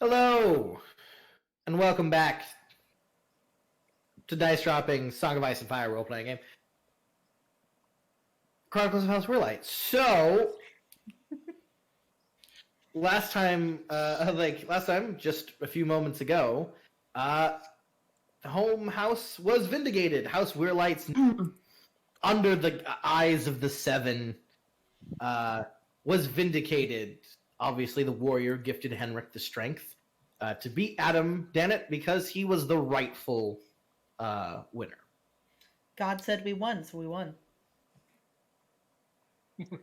Hello, and welcome back to Dice Dropping Song of Ice and Fire role-playing game, Chronicles of House Weirlight. So, last time, just a few moments ago, the home house was vindicated. House Weirlight's under the eyes of the Seven was vindicated. Obviously, the warrior gifted Henrik the strength to beat Adam Dannett because he was the rightful winner. God said we won, so we won.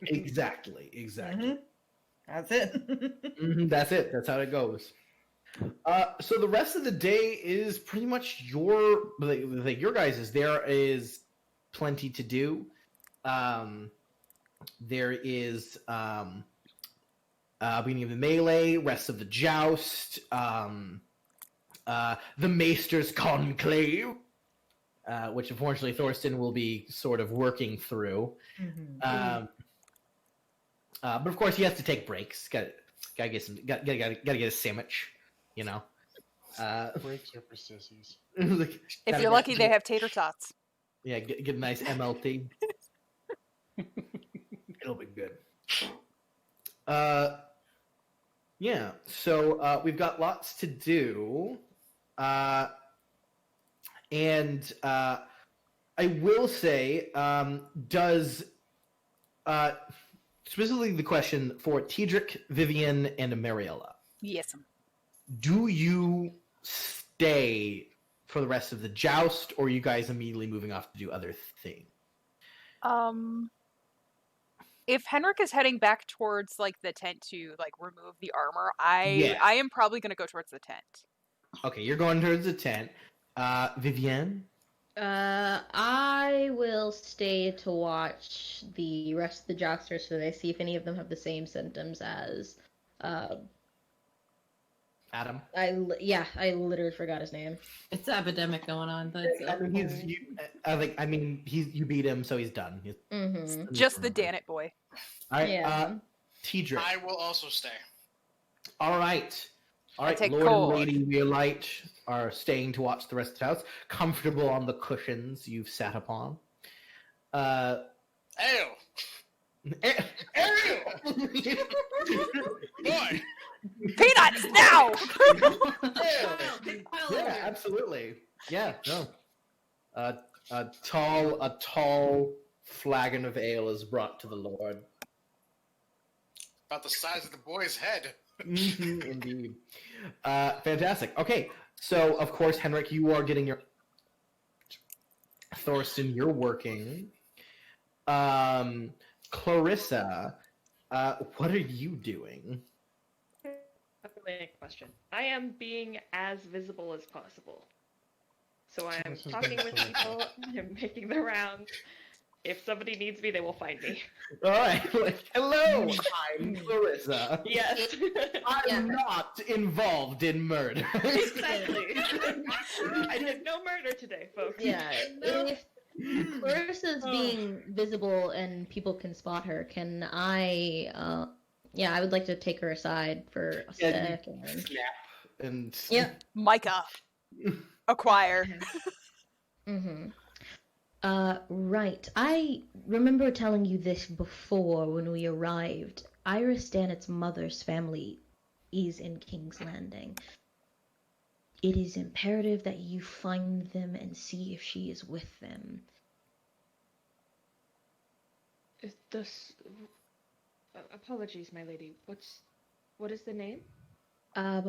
Exactly. Mm-hmm. That's it. That's it. That's how it goes. So the rest of the day is pretty much your guys'. There is plenty to do. There is beginning of the melee, rest of the joust, the Maester's Conclave, which unfortunately Thorsten will be sort of working through. Mm-hmm. But of course he has to take breaks. Gotta get a sandwich, you know. Breaks are for sissies. If you're lucky, they have tater tots. Yeah, get a nice MLT. It'll be good. Yeah, so we've got lots to do. And I will say, specifically the question for Tedric, Vivian, and Mariella. Yes. Do you stay for the rest of the joust, or are you guys immediately moving off to do other things? If Henrik is heading back towards the tent to remove the armor, I am probably gonna go towards the tent. Okay, you're going towards the tent. Vivienne? I will stay to watch the rest of the jousters so they see if any of them have the same symptoms as Adam? I literally forgot his name. It's epidemic going on, but you beat him, so he's done. Just the Dannett boy. All right, Yeah. Tedric. I will also stay. All right. take Lord Cole. and Lady Weirlight are staying to watch the rest of the house, comfortable on the cushions you've sat upon. Ew! Boy! Peanuts now! Yeah, absolutely. Yeah, no. A tall flagon of ale is brought to the Lord. About the size of the boy's head. Indeed. Fantastic. Okay, so of course, Henrik, you are getting your... Thorsten, you're working. Clarissa, what are you doing? Wait, question. I am being as visible as possible. So I am talking with people, I'm making the rounds. If somebody needs me, they will find me. Alright, hello, I'm Clarissa. Yes. I'm not involved in murder. Exactly. I did no murder today, folks. Yeah. If Clarissa's being visible and people can spot her, can I I would like to take her aside for a second. Snap and Micah. Acquire. Right. I remember telling you this before when we arrived. Iris Dannett's mother's family is in King's Landing. It is imperative that you find them and see if she is with them. Apologies, my lady. What is the name? I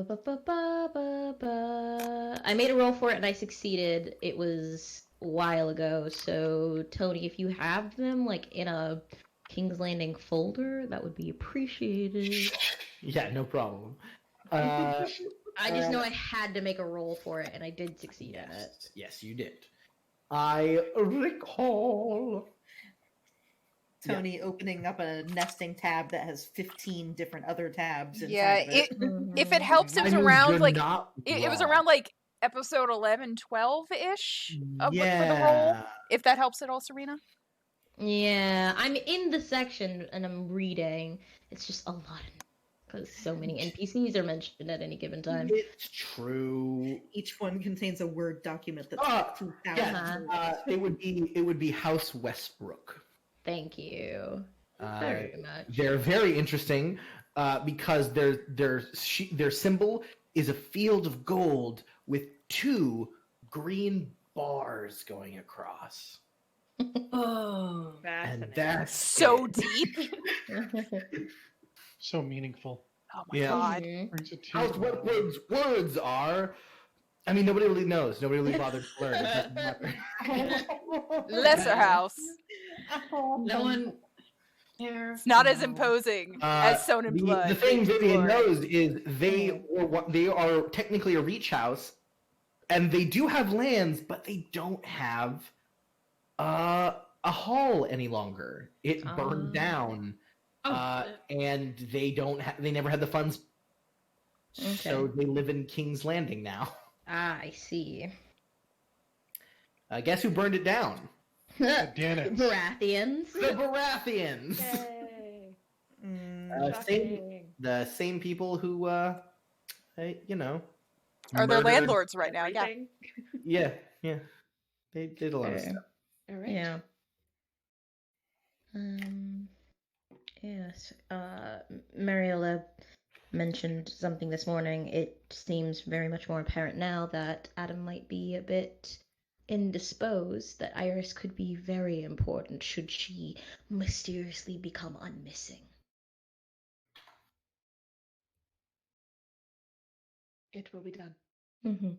made a roll for it and I succeeded. It was a while ago, so Tony, if you have them in a King's Landing folder, that would be appreciated. Yeah, no problem. I just know I had to make a roll for it, and I did succeed at it. Yes, you did. I recall. Tony opening up a nesting tab that has 15 different other tabs inside Yeah, of it. if it helps, it was I mean, around you're not it was wrong. around episode 11, 12-ish for the roll. If that helps at all, Serena. Yeah, I'm in the section and I'm reading. It's just a lot of because so many NPCs are mentioned at any given time. It's true. Each one contains a Word document that's Ah, 2,000 Yeah, words. it would be House Westbrook. Thank you very much. They're very interesting because their symbol is a field of gold with 2 green bars going across. Oh. And Fascinating. that's So it. deep. So meaningful. Oh my Yeah. god. Mhm. Brings a tear House to my eye. Westbrook's words are. I mean, nobody really knows. Nobody really bothered to learn. It doesn't matter. Lesser house. No one cares. It's not as imposing as Sown in Blood. The thing Raging Vivian Glory. knows is they are technically a reach house, and they do have lands, but they don't have a hall any longer. It burned down, and they never had the funds, so they live in King's Landing now. I see. Guess who burned it down? Dannett. Baratheons. The Baratheons. Yay! Same, the same people who, Are they murdered- landlords right now? Yeah. Everything. Yeah. They did a lot of Fair. stuff. All right. Yeah. Yes. Mariola mentioned something this morning. It seems very much more apparent now that Adam might be a bit indisposed, that Iris could be very important should she mysteriously become unmissing. It will be done. Mm-hmm.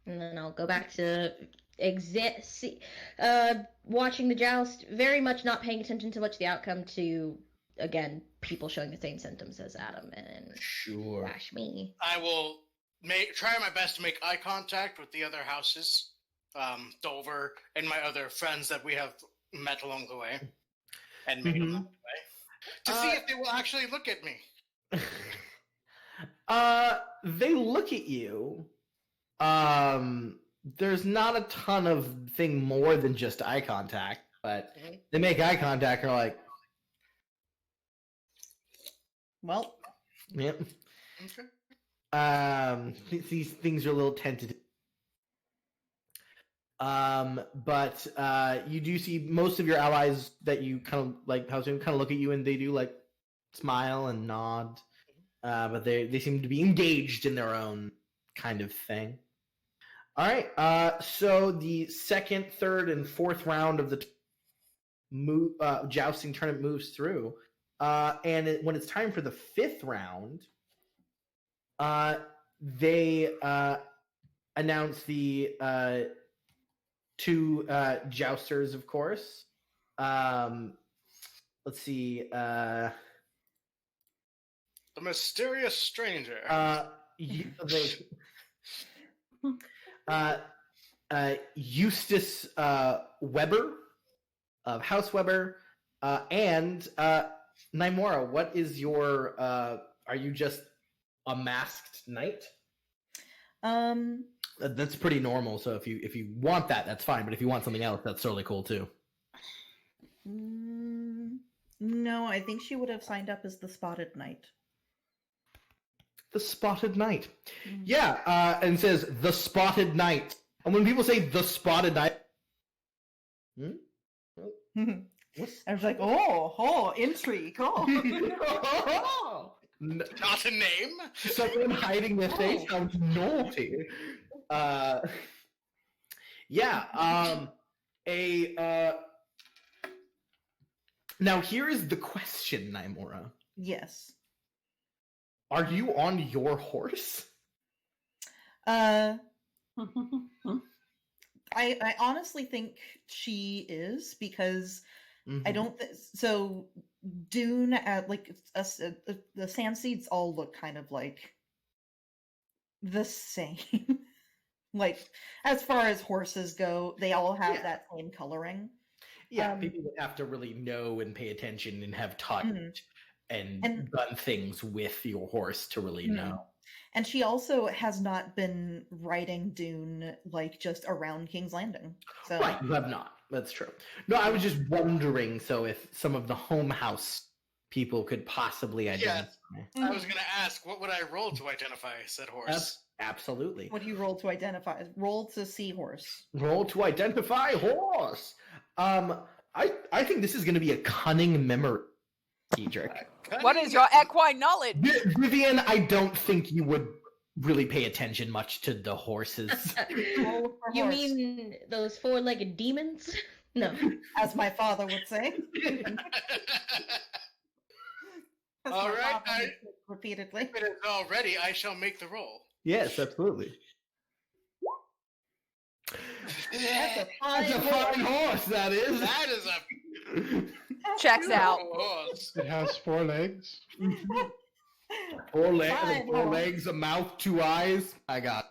And then I'll go back to watching the joust, very much not paying attention to much the outcome, to, again, people showing the same symptoms as Adam, and Sure. slash me. I will try my best to make eye contact with the other houses, Dover, and my other friends that we have met along the way, and made along the way, to see if they will actually look at me. They look at you. There's not a ton of thing more than just eye contact, but they make eye contact and are like, Well, yep. Okay. These things are a little tentative. But you do see most of your allies that you kind of like, how soon kind of look at you and they do like smile and nod. But they seem to be engaged in their own kind of thing. All right. So the second, third, and fourth round of the jousting tournament moves through. And when it's time for the fifth round, they announce the 2 jousters, of course. Let's see. The mysterious stranger. Eustace Weber of House Weber, and Nymora. What is your? Are you just a masked knight? That's pretty normal. So if you want that, that's fine. But if you want something else, that's totally cool too. no, I think she would have signed up as the Spotted Knight. The Spotted Knight. Yeah, and it says the Spotted Knight. And when people say the Spotted Knight, I was like, oh, intrigue. Not a name. Someone hiding their face sounds naughty. Now here is the question, Nymora. Yes. Are you on your horse? I honestly think she is, because I don't. So Dune, like the sand seeds all look kind of like the same. Like as far as horses go, they all have that same coloring. Yeah, people would have to really know and pay attention and have taught and done things with your horse to really know. And she also has not been riding Dune like just around King's Landing. So Right, you have not. That's true. No, I was just wondering, so if some of the home house people could possibly identify. I was going to ask, what would I roll to identify said horse? Absolutely. What do you roll to identify? Roll to see horse. Roll to identify horse. I think this is going to be a cunning memory, Cedric. What is your equine knowledge? Vivian, I don't think you would really pay attention much to the horses. Roll for You horse, mean those four-legged demons? No. as my father would say. As All my right, father would say repeatedly. If it is all ready, I shall make the roll. Yes, absolutely. That's a That's a fine horse, that is. That is a Checks out. horse. It has 4 legs. Four Fine horse. legs, a mouth, 2 eyes. I got.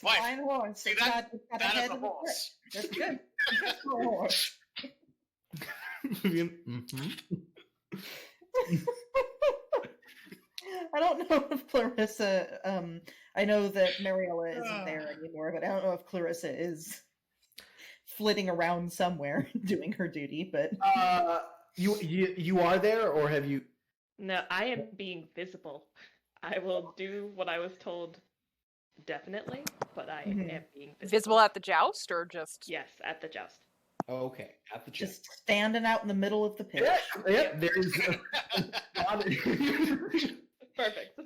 Wife, Fine horse. see It's that? got a That head is a and a horse. foot. That's good. Good for a horse. I don't know if Clarissa. I know that Mariella isn't there anymore, but I don't know if Clarissa is flitting around somewhere doing her duty. But You are there, or have you? No, I am being visible. I will do what I was told, definitely, but I am being Visible at the joust, or just? Yes, at the joust. Okay, at the chest. just standing out in the middle of the pitch. Yeah, there's. Perfect.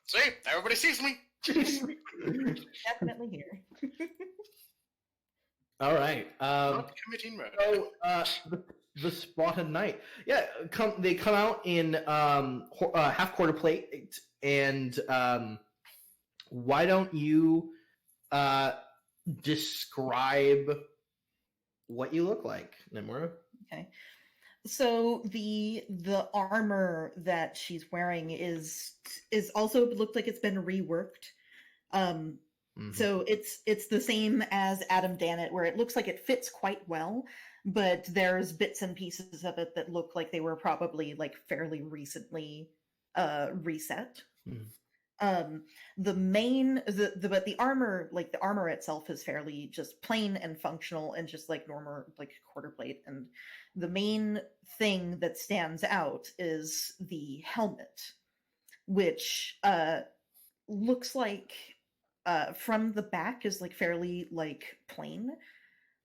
See, everybody sees me. Definitely here. All right. Not committing murder. So the spotted knight. Yeah, they come out in half quarter plate, and why don't you describe what you look like, Nimura? Okay. So the armor that she's wearing is also looked like it's been reworked. So it's the same as Adam Dannett, where it looks like it fits quite well, but there's bits and pieces of it that look like they were probably like fairly recently reset. But the armor, like the armor itself, is fairly just plain and functional and just like normal, like quarter plate. And the main thing that stands out is the helmet, which looks like from the back is like fairly like plain.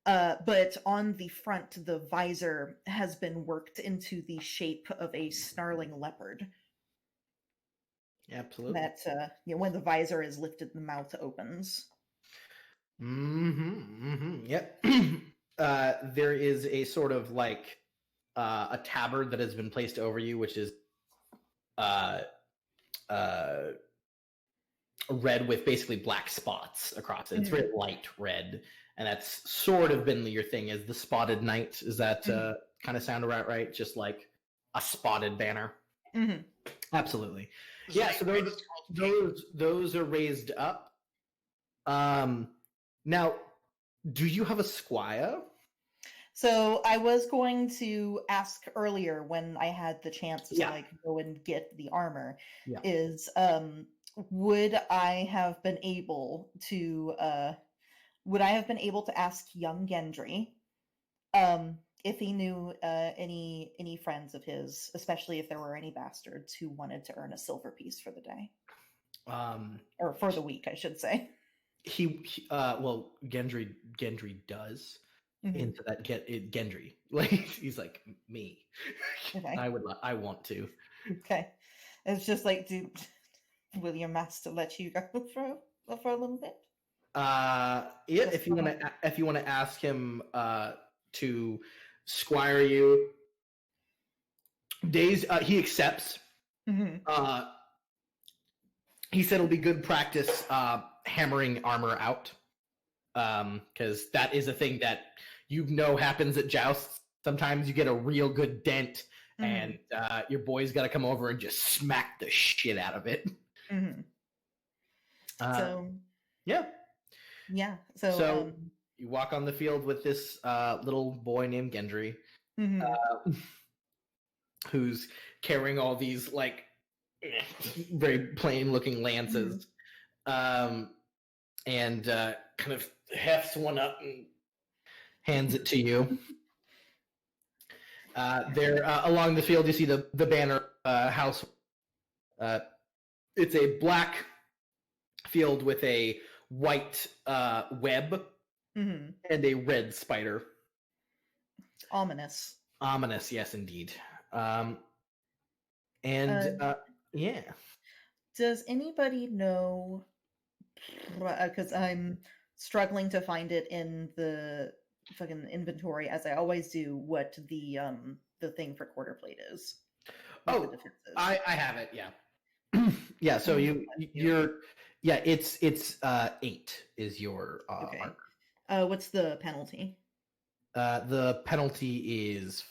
But on the front, the visor has been worked into the shape of a snarling leopard. Absolutely. That when the visor is lifted, the mouth opens. Yep. There is a sort of like a tabard that has been placed over you, which is red with basically black spots across it. It's very light red, and that's sort of been your thing. Is the spotted knight? Is that kind of sound about right? Just like a spotted banner. Absolutely. Yeah. So those are raised up. Now, do you have a squire? So I was going to ask earlier when I had the chance to like go and get the armor. Yeah. Is would I have been able to ask young Gendry if he knew any friends of his, especially if there were any bastards who wanted to earn a silver piece for the day, or for the week, I should say. Well, Gendry does. Into that Gendry, like he's like me. Okay. I want to. Okay, it's just like, will your master let you go for a little bit? Yeah, if you want to ask him to squire you, days he accepts. He said it'll be good practice hammering armor out, because that is a thing that happens at jousts. Sometimes you get a real good dent, and your boy's got to come over and just smack the shit out of it. So you walk on the field with this little boy named Gendry, who's carrying all these like very plain looking lances, and kind of hefts one up and hands it to you. There along the field, you see the banner house. It's a black field with a white web Mm-hmm. and a red spider. Ominous. Ominous, yes, indeed. Yeah. Does anybody know? Because I'm struggling to find it in the fucking inventory, as I always do. What the thing for quarterplate is? What Oh, the difference is. I have it. Yeah. Yeah. So you're it's 8 is your Okay. armor. What's the penalty? The penalty is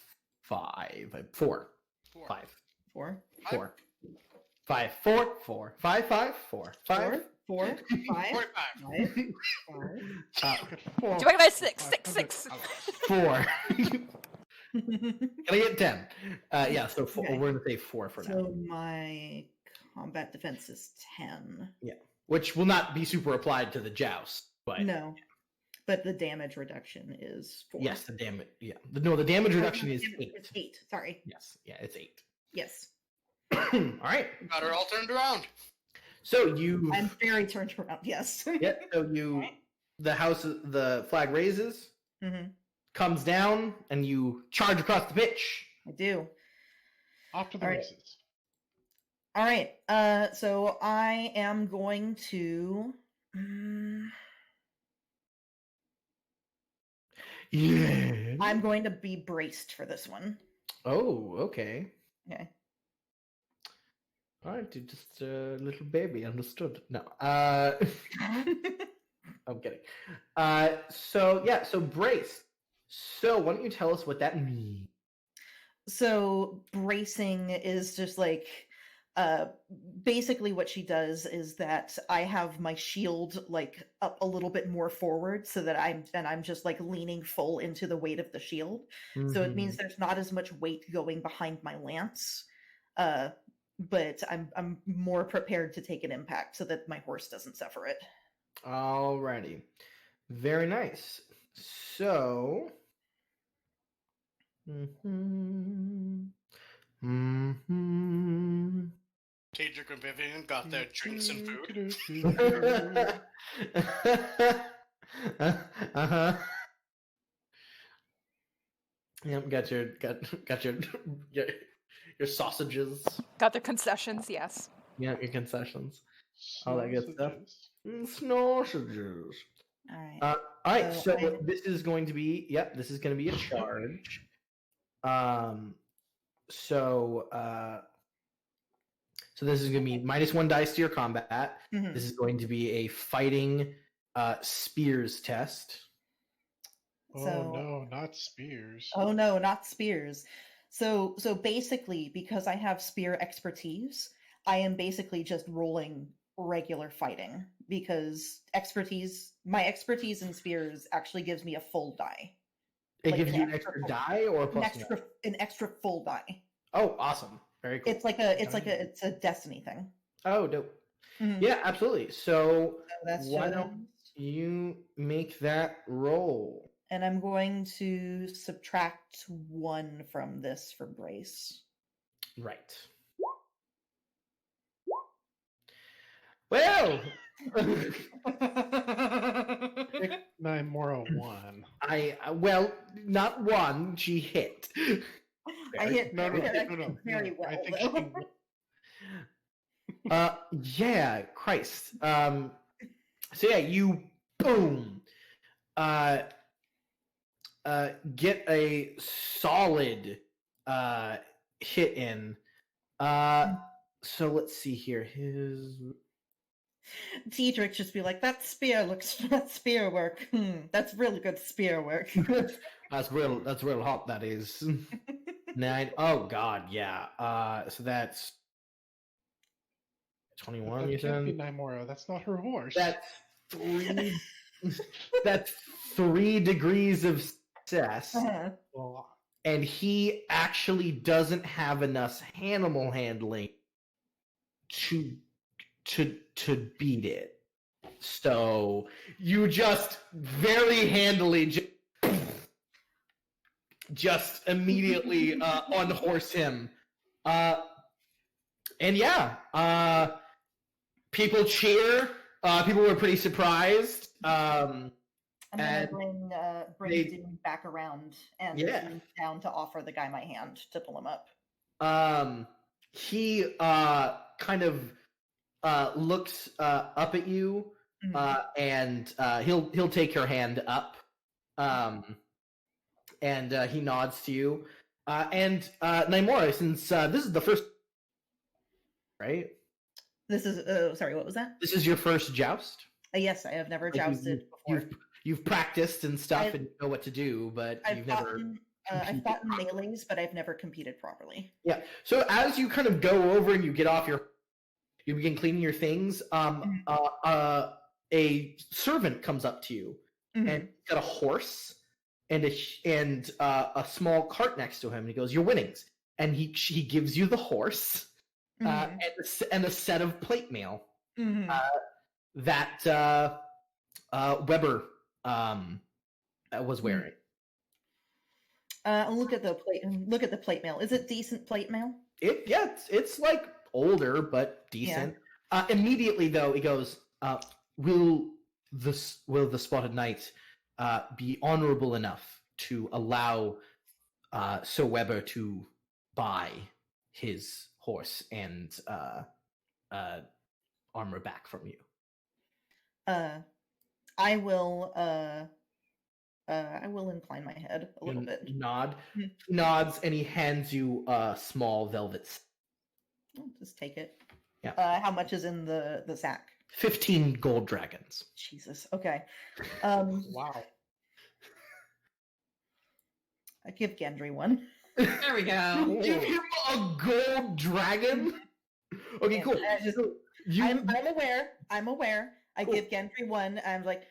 5. 4. 5. 4. 4. 5. 4. 4. 5. 5. 4. 5. 4. 5. 45. 5. 4. Divide by 6. 6. 6. 4. Can I get 10? Yeah. So 4, Okay. we're gonna say 4 for now. So my combat defense is 10. Yeah. Which will not be super applied to the joust, but No. But the damage reduction is 4. yes, the damage. Yeah. The damage reduction is 8. It's 8. Sorry. Yes. Yeah, it's 8. Yes. All right. Got her all turned around. So you. I'm very turned around. Yes. Yeah. So you. The flag raises, Mm-hmm. comes down, and you charge across the pitch. I do. Off to the All right. races. All right. So I am going to. Yeah. I'm going to be braced for this one. Oh, okay. Okay. All right, you're just a little baby. Understood. No. I'm kidding. So brace. So why don't you tell us what that means? So bracing is just like basically what she does is that I have my shield like up a little bit more forward so that I'm just like leaning full into the weight of the shield. So it means there's not as much weight going behind my lance. But I'm more prepared to take an impact so that my horse doesn't suffer it. Alrighty. Very nice. So Tadric and Vivian got their drinks and food. uh-huh. Yep, got your sausages. Got the concessions, yes. Yeah, your concessions. All that good stuff. Sausages. Sausages. All right. All right, So so this is going to be this is going to be a charge. So this is going to be -1 dice to your combat. Mhm. This is going to be a fighting spears test. Oh So- no, not spears. Oh no, not spears. So basically, because I have spear expertise, I am basically just rolling regular fighting because my expertise in spears actually gives me a full die. It Like gives an you an extra extra full- die or a plus one? An extra full die. Oh, awesome! Very cool. It's a destiny thing. Oh, dope. Mhm. Yeah, absolutely. So So that's why just- don't you make that roll? And I'm going to subtract 1 from this for brace. Right. Well, 9 more a 1. well, not 1. She hit. I hit No, no, very, no, no, very no. well. I think though. Yeah, Christ. So yeah, you boom. Get a solid hit in. So let's see here. Tedric just be like, that spear work. That's really good spear work. That's real hot. That is 9. Oh God, yeah. So that's 21. That You can't be said 9 more. That's not her horse. that's 3. That's 3 degrees of success, Uh-huh. Well, and he actually doesn't have enough animal handling to beat it. So you just very handily just immediately unhorse him. And yeah, people cheer. People were pretty surprised. I'm gonna And bring they- Dune back around and Yeah. lean down to offer the guy my hand to pull him up. He kind of looks up at you, and he'll take your hand up, and he nods to you. And Naimora, since this is the first, right? This is sorry, what was that? This is your first joust. Yes, I have never Like, jousted before. You've practiced and stuff I've- and you know what to do, but I've you've never. gotten I've gotten melees, but I've never competed properly. Yeah. So as you kind of go over and you get off you begin cleaning your things. A servant comes up to you and he's got a horse and a small cart next to him. And he goes, "Your winnings," and he gives you the horse and a set of plate mail that Weber was wearing. Look at the plate. Look at the plate mail. Is it decent plate mail? It's like older but decent. Immediately though, he goes, "Will the Spotted Knight be honorable enough to allow Sir Weber to buy his horse and armor back from you?" I will incline my head a little bit. Nod. He nods and he hands you a small velvet. I'll just take it. Yeah. How much is in the sack? 15 gold dragons. Jesus. Okay. Wow. I give Gendry one. There we go. Give him a gold dragon? Okay, cool. I'm aware. I Cool. give Gendry one. I'm like,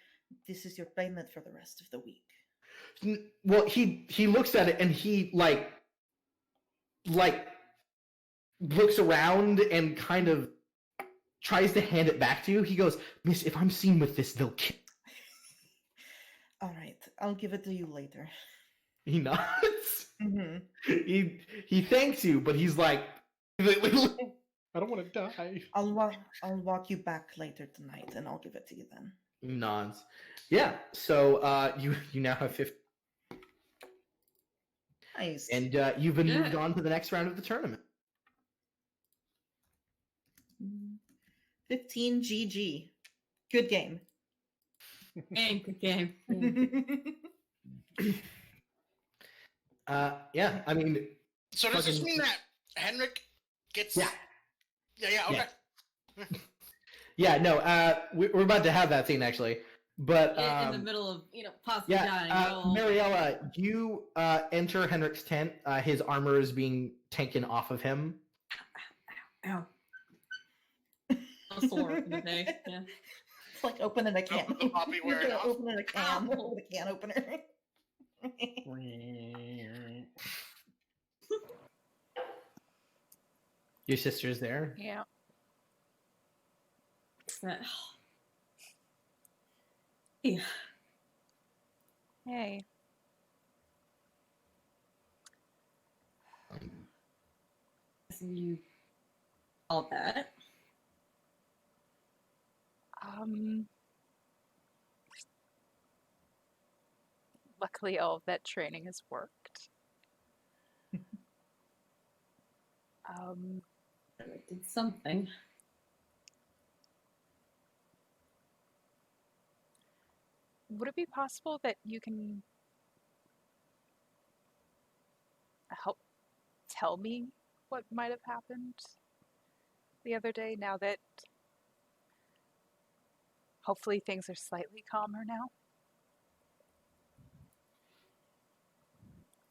this is your payment for the rest of the week. Well, he looks at it and he like looks around and kind of tries to hand it back to you. He goes, "Miss, if I'm seen with this, they'll kill." All right, I'll give it to you later. He nods. Mm-hmm. He thanks you, but he's like, I don't want to die. I'll walk you back later tonight, and I'll give it to you then. he nods. Yeah. So you now have 50, Nice. and you've been Yeah. moved on to the next round of the tournament. 15 GG. Good game. Good game. Yeah. I mean, So does this Fucking- mean that Henrik gets? Yeah. Yeah. Okay. Yeah. No. We're about to have that scene actually, but In the middle of, possibly yeah. dying. Well, Mariella, you enter Henrik's tent. His armor is being taken off of him. Ow. I'm sore from the day. Yeah. It's like opening a can. The poppy You're wearing gonna off. open a can Ow. with a can opener. Your sister's there. Yeah. Yeah. Hey. You all that. Luckily, all of that training has worked. I did something. Would it be possible that you can help tell me what might have happened the other day, now that hopefully things are slightly calmer now?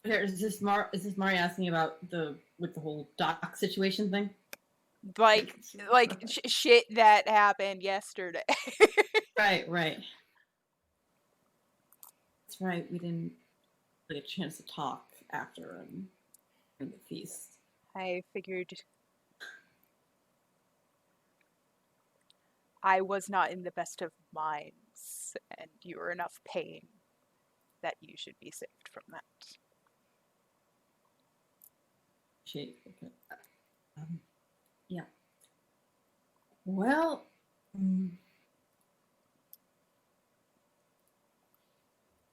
Is this Mari asking about the whole doc situation thing? Like shit that happened yesterday. Right. That's right. We didn't get a chance to talk after the feast. I figured I was not in the best of minds, and you were enough pain that you should be saved from that. Shake. Okay. Yeah. Well,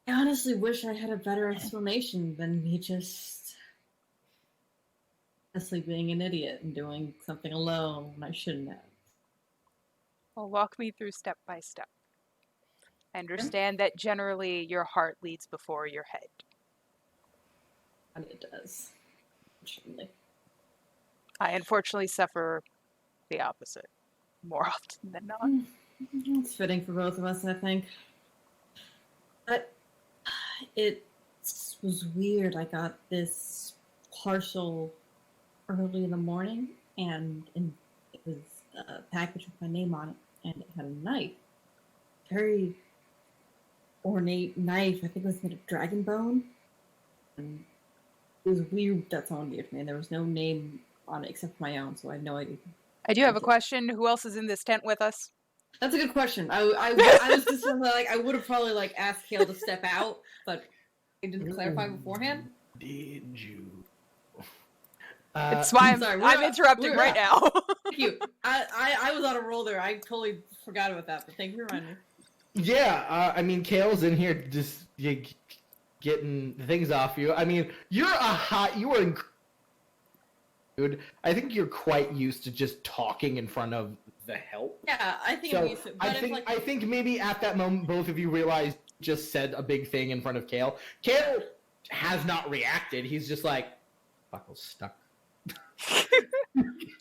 I honestly wish I had a better explanation than me just honestly being an idiot and doing something alone when I shouldn't have. Well, walk me through step by step. I understand that generally your heart leads before your head. And it does. Unfortunately. I unfortunately suffer the opposite more often than not. It's fitting for both of us, I think. But it was weird. I got this parcel early in the morning, and it was a package with my name on it, and it had a knife. Very ornate knife. I think it was made of dragon bone. And it was weird that someone gave it to me, and there was no name on it except for my own, so I had no idea. I do have a question. Who else is in this tent with us? That's a good question. I was just like, I would have probably like asked Kale to step out, but I didn't clarify beforehand. Did you? It's why I'm interrupting right now. Thank you. I was on a roll there. I totally forgot about that, but thank you for reminding me. Yeah, I mean, Kale's in here just getting things off you. I mean, you are dude. I think you're quite used to just talking in front of the help. Yeah, I think I'm used to it. But I think maybe at that moment both of you realized you just said a big thing in front of Kale. Kale has not reacted. He's just like, buckle's stuck. I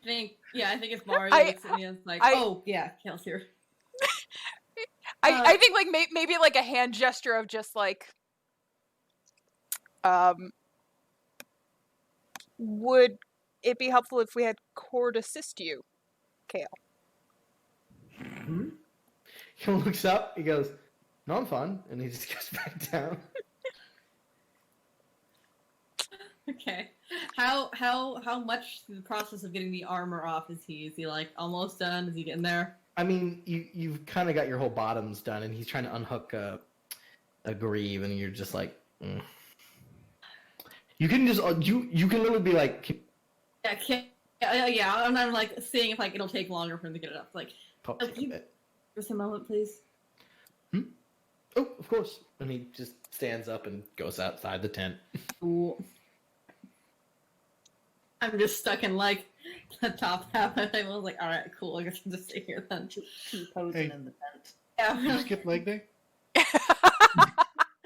think if Mario looks at me and is like, oh yeah, Kale's here. I think like maybe like a hand gesture of just like would it be helpful if we had Cord assist you, Kale? Mm-hmm. He looks up, he goes, no, I'm fine, and he just goes back down. Okay. How much through the process of getting the armor off is he? Is he like almost done? Is he getting there? I mean, you've kind of got your whole bottoms done, and he's trying to unhook a greave, and you're just like, You can just you can literally be like, yeah. I'm like seeing if like it'll take longer for him to get it up. Like, just a moment, please. Oh, of course. And he just stands up and goes outside the tent. Ooh. I'm just stuck in like the top half. I was like, all right, cool. I guess I'll just stay here then. Posing in the tent. Yeah. You skip leg day?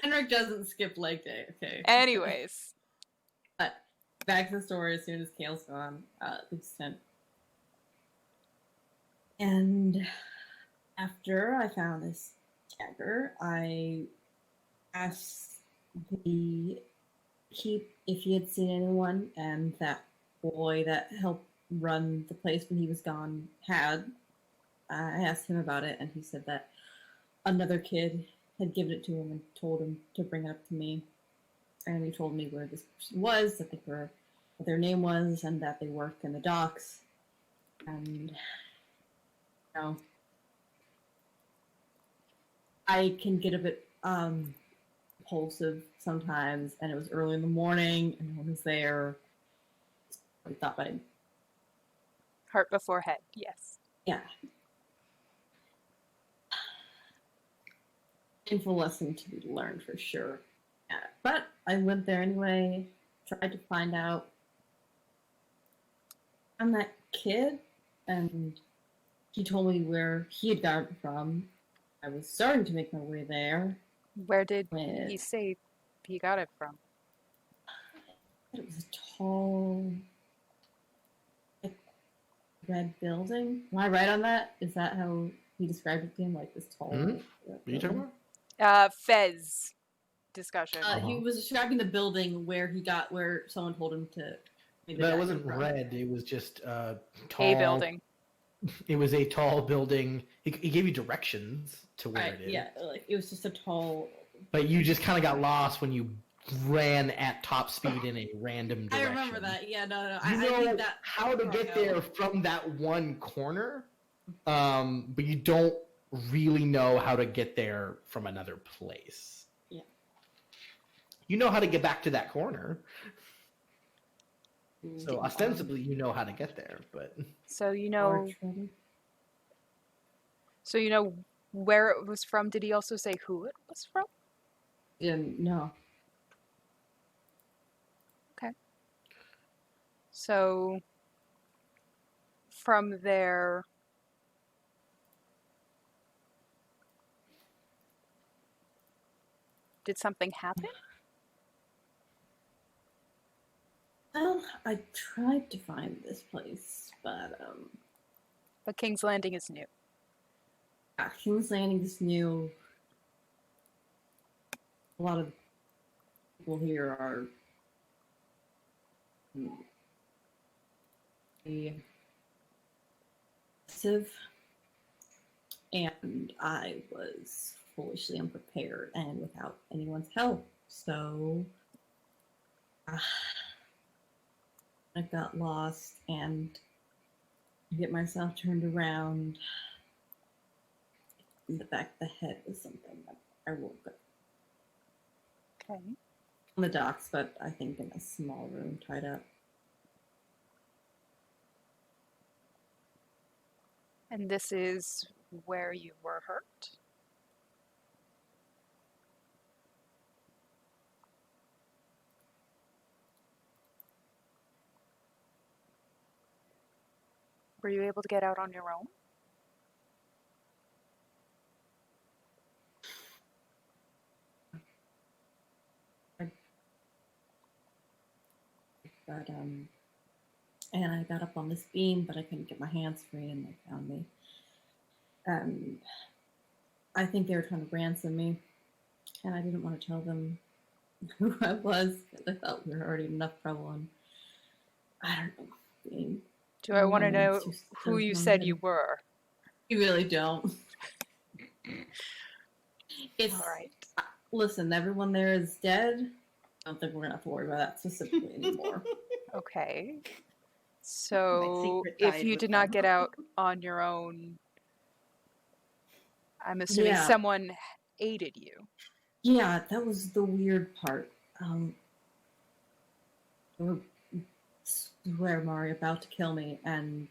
Henrik doesn't skip leg day. Okay. Anyways. But back to the story as soon as Kale's gone. This tent. And after I found this dagger, I asked the keep if he had seen anyone, and that boy that helped run the place when he was gone had. I asked him about it, and he said that another kid had given it to him and told him to bring it up to me. And he told me where this person was, that what their name was, and that they worked in the docks. And I can get a bit impulsive sometimes, and it was early in the morning, and no one was there. I thought I'd... Heart before head, yes. Yeah. Painful lesson to be learned for sure. Yeah. But I went there anyway, tried to find out. I'm that kid, and he told me where he had gotten it from. I was starting to make my way there. Where did he say he got it from? It was a tall, red building. Am I right on that? Is that how he described it to him? Like this tall? What are you talking about? Fez discussion. He was describing the building where someone told him to. That wasn't red. It was just tall. A building. It was a tall building. He gave you directions to where it is. Yeah, like it was just a tall. But you just kind of got lost when you ran at top speed in a random direction. I remember that. Yeah, no. I know how to get there from that one corner, but you don't really know how to get there from another place. Yeah. You know how to get back to that corner. So ostensibly, you know how to get there, but So you know where it was from. Did he also say who it was from? No. Okay. So from there, did something happen? Well, I tried to find this place, but King's Landing is new. King's Landing is new. A lot of people here are aggressive, and I was foolishly unprepared and without anyone's help. So I got lost and get myself turned around. In the back of the head was something that I woke up Okay. on the docks, but I think in a small room tied up. And this is where you were hurt? Were you able to get out on your own? But and I got up on this beam, but I couldn't get my hands free, and they found me. And I think they were trying to ransom me, and I didn't want to tell them who I was, because I thought we were already in enough trouble. And I don't know. Do I want to know it's just who so you said you haunted. were? You really don't. It's All right. Listen, everyone there is dead. I don't think we're gonna have to worry about that specifically anymore. Okay. So secret if died you with did not them. get out on your own, I'm assuming Yeah. someone aided you. Yeah, that was the weird part. They were Mari about to kill me, and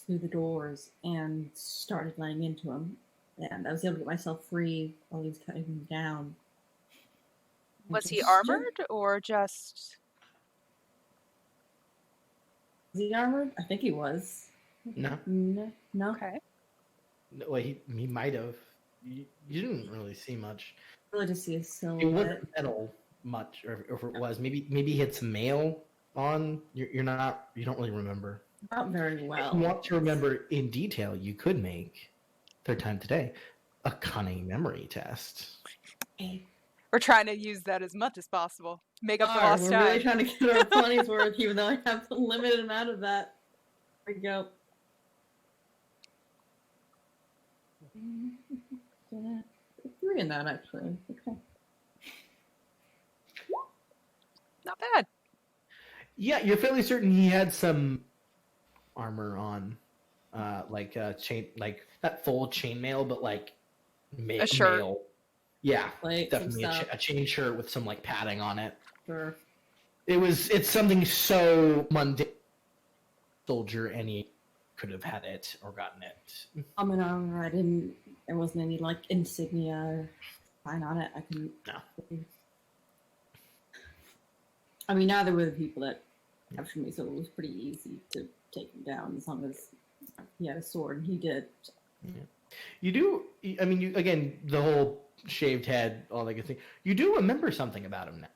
through the doors and started laying into him. And I was able to get myself free while he was cutting me down. Was he Just- armored or just... Was he armored? I think he was. no. No. Okay. No, well, he might have. You didn't really see much. Really just see a It silhouette. wasn't metal much, or if it was, maybe he had some mail on. You don't really remember. Not very well. If you want to remember in detail, you could make, third time today, a cunning memory test. Okay. We're trying to use that as much as possible. Make up for Alright, lost we're time. really trying to get our money's worth, even though I have a limited amount of that. There we go. Three in that, actually. Okay. Not bad. Yeah, you're fairly certain he had some armor on, like chain, like not full chainmail, but like A shirt. mail. Yeah, Like, definitely some stuff. a chain shirt with some like padding on it. Sure. It's something so mundane. Soldier, any could have had it or gotten it. I'm an armor. There wasn't any like insignia or sign on it. I couldn't. No. I mean, neither were the people that captured me, so it was pretty easy to take him down as long as he had a sword, and he did. Yeah. You do. I mean, you again, the whole shaved head, all that good thing. You do remember something about him now,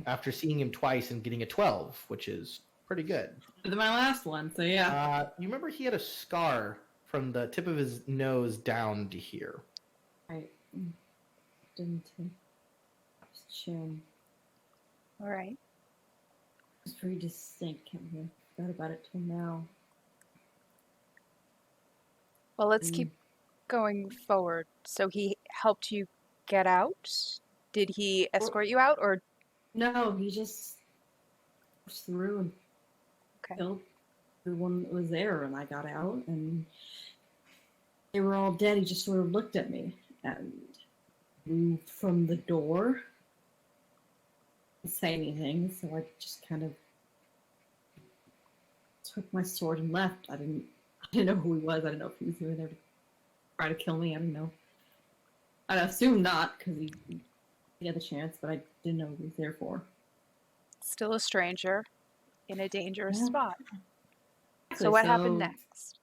after seeing him twice and getting a 12, which is pretty good. But my last one, so yeah. You remember he had a scar from the tip of his nose down to here. I didn't his chin. All right. It was pretty distinct. I forgot about it till now. Well, let's keep going forward. So he helped you get out? Did he escort you out, or? No, he just pushed through and killed everyone that was there, and I got out, and they were all dead. He just sort of looked at me and moved from the door say anything, so I just kind of took my sword and left. I didn't know who he was. I didn't know if he was here there to try to kill me. I didn't know. I assume not, because he had the chance, but I didn't know what he was there for. Still a stranger in a dangerous Yeah. spot. Exactly, So what happened next?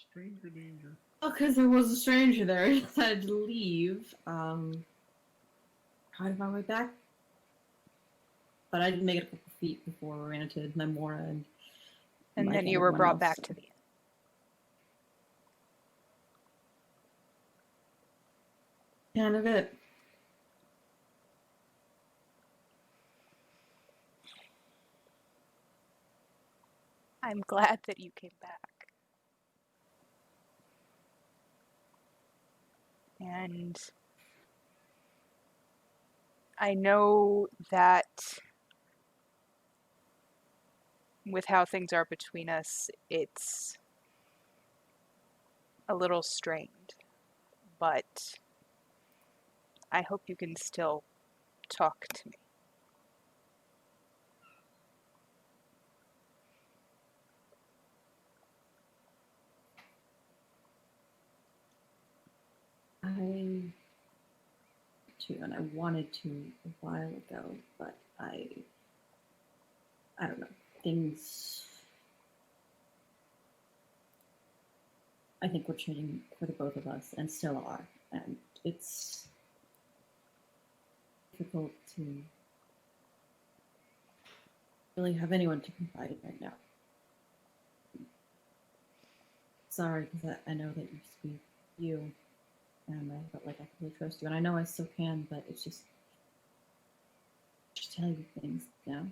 Stranger danger. Oh, because there was a stranger there. I decided to leave. Tried to find my way back. But I didn't make it a couple feet before I ran into Memora and And Mike then you and were everyone brought else, back so. to the inn. Kind of it. I'm glad that you came back. And I know that with how things are between us, it's a little strained, but I hope you can still talk to me. And I wanted to a while ago, but I don't know. Things I think were changing for the both of us and still are. And it's difficult to really have anyone to confide in right now. Sorry, because I know that you speak you, and I felt like I could really trust you, and I know I still can, but it's just tell you things now.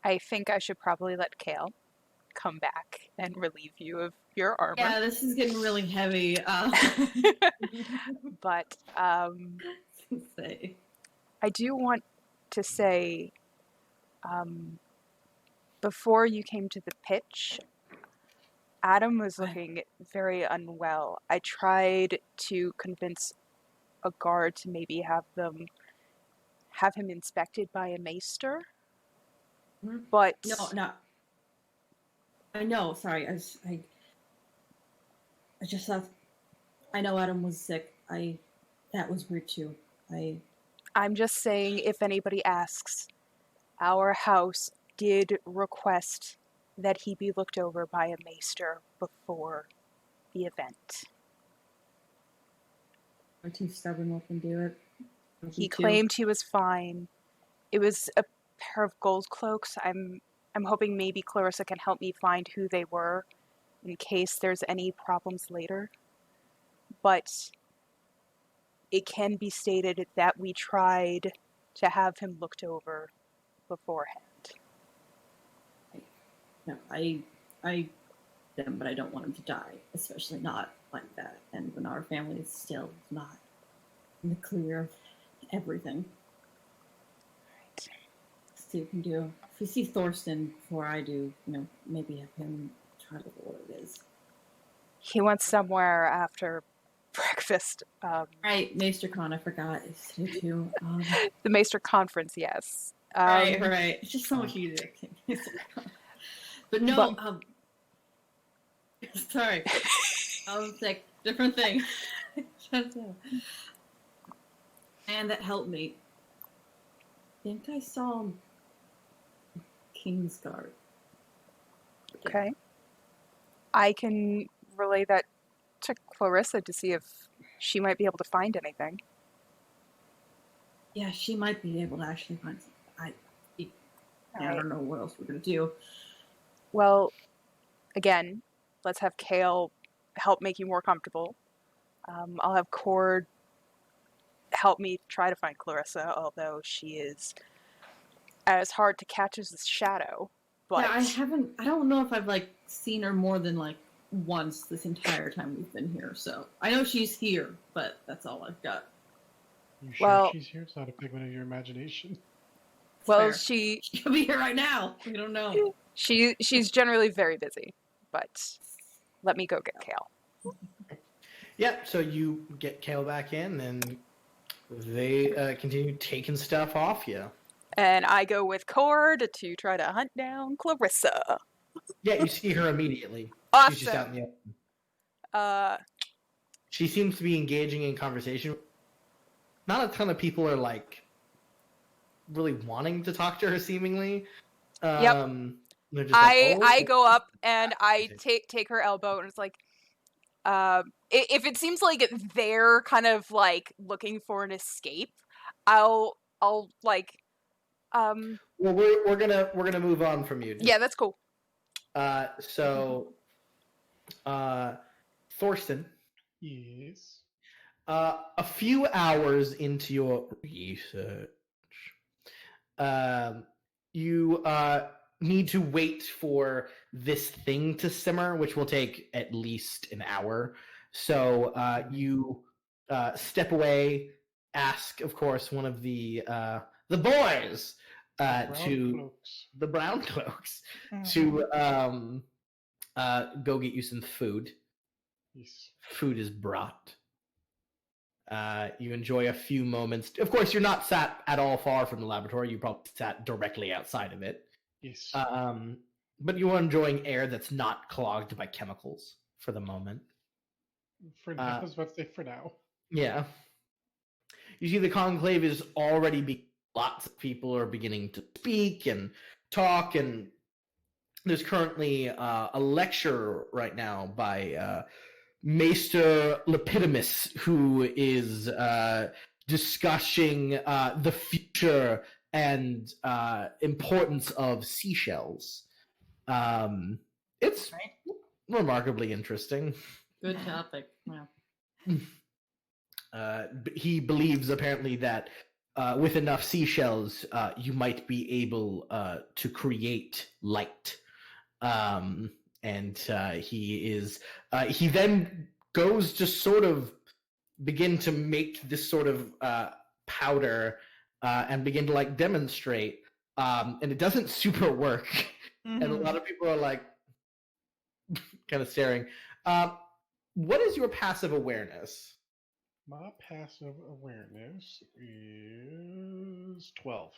I think I should probably let Kale come back and relieve you of your armor. Yeah, this is getting really heavy. But say. I do want to say, before you came to the pitch, Adam was looking very unwell. I tried to convince a guard to maybe have him inspected by a maester, but No. I know. Sorry, I just thought. I know Adam was sick. That was weird too. I'm just saying, if anybody asks, our house did request that he be looked over by a maester before the event. I'm too stubborn let them do it. He claimed he was fine. It was a pair of gold cloaks. I'm hoping maybe Clarissa can help me find who they were in case there's any problems later. But it can be stated that we tried to have him looked over beforehand. No, I them, but I don't want him to die, especially not like that. And when our family is still not in the clear of everything. Right. So you can do. If you see Thorsten before I do, maybe have him try to look at what it is. He went somewhere after breakfast. Right, MaesterCon, I forgot. It's today too. The Maester Conference, yes. Right. It's just so much easier. But no, sorry. I was like, different thing. And that helped me. I think I saw Kingsguard. Okay. I can relay that to Clarissa to see if she might be able to find anything. Yeah, she might be able to actually find something. I don't know what else we're going to do. Well, again, let's have Kale help make you more comfortable. I'll have Cord help me try to find Clarissa, although she is as hard to catch as a shadow. But yeah, I don't know if I've seen her more than once this entire time we've been here. So I know she's here, but that's all I've got. You sure she's here? It's not a figment of your imagination. Well, Fair. She could be here right now. We don't know. She's generally very busy, but let me go get Kale. Yeah, so you get Kale back in, and they continue taking stuff off you. And I go with Cord to try to hunt down Clarissa. Yeah, you see her immediately. Awesome. She's just out in the open. She seems to be engaging in conversation. Not a ton of people are like really wanting to talk to her. Seemingly, Yep. they're just like, I go up and I take her elbow, and it's like, if it seems like they're kind of like looking for an escape, I'll like, Well, we're gonna move on from you. Yeah, that's cool. So, Thorsten. Yes. A few hours into your research, you need to wait for this thing to simmer, which will take at least an hour. So you step away, ask, of course, one of the boys the brown cloaks to go get you some food. Yes. Food is brought. You enjoy a few moments. Of course, you're not sat at all far from the laboratory. You probably sat directly outside of it. Yes. But you are enjoying air that's not clogged by chemicals for the moment. For now, I was about to say for now. Yeah. You see the conclave is already lots of people are beginning to speak and talk, and there's currently a lecture right now by Maester Lepidimus, who is discussing the future and importance of seashells. It's remarkably interesting. Good topic. Yeah. He believes apparently that with enough seashells, you might be able to create light. And he then goes to sort of begin to make this sort of powder and begin to like demonstrate. And it doesn't super work. Mm-hmm. And a lot of people are like kind of staring. What is your passive awareness? My passive awareness is 12.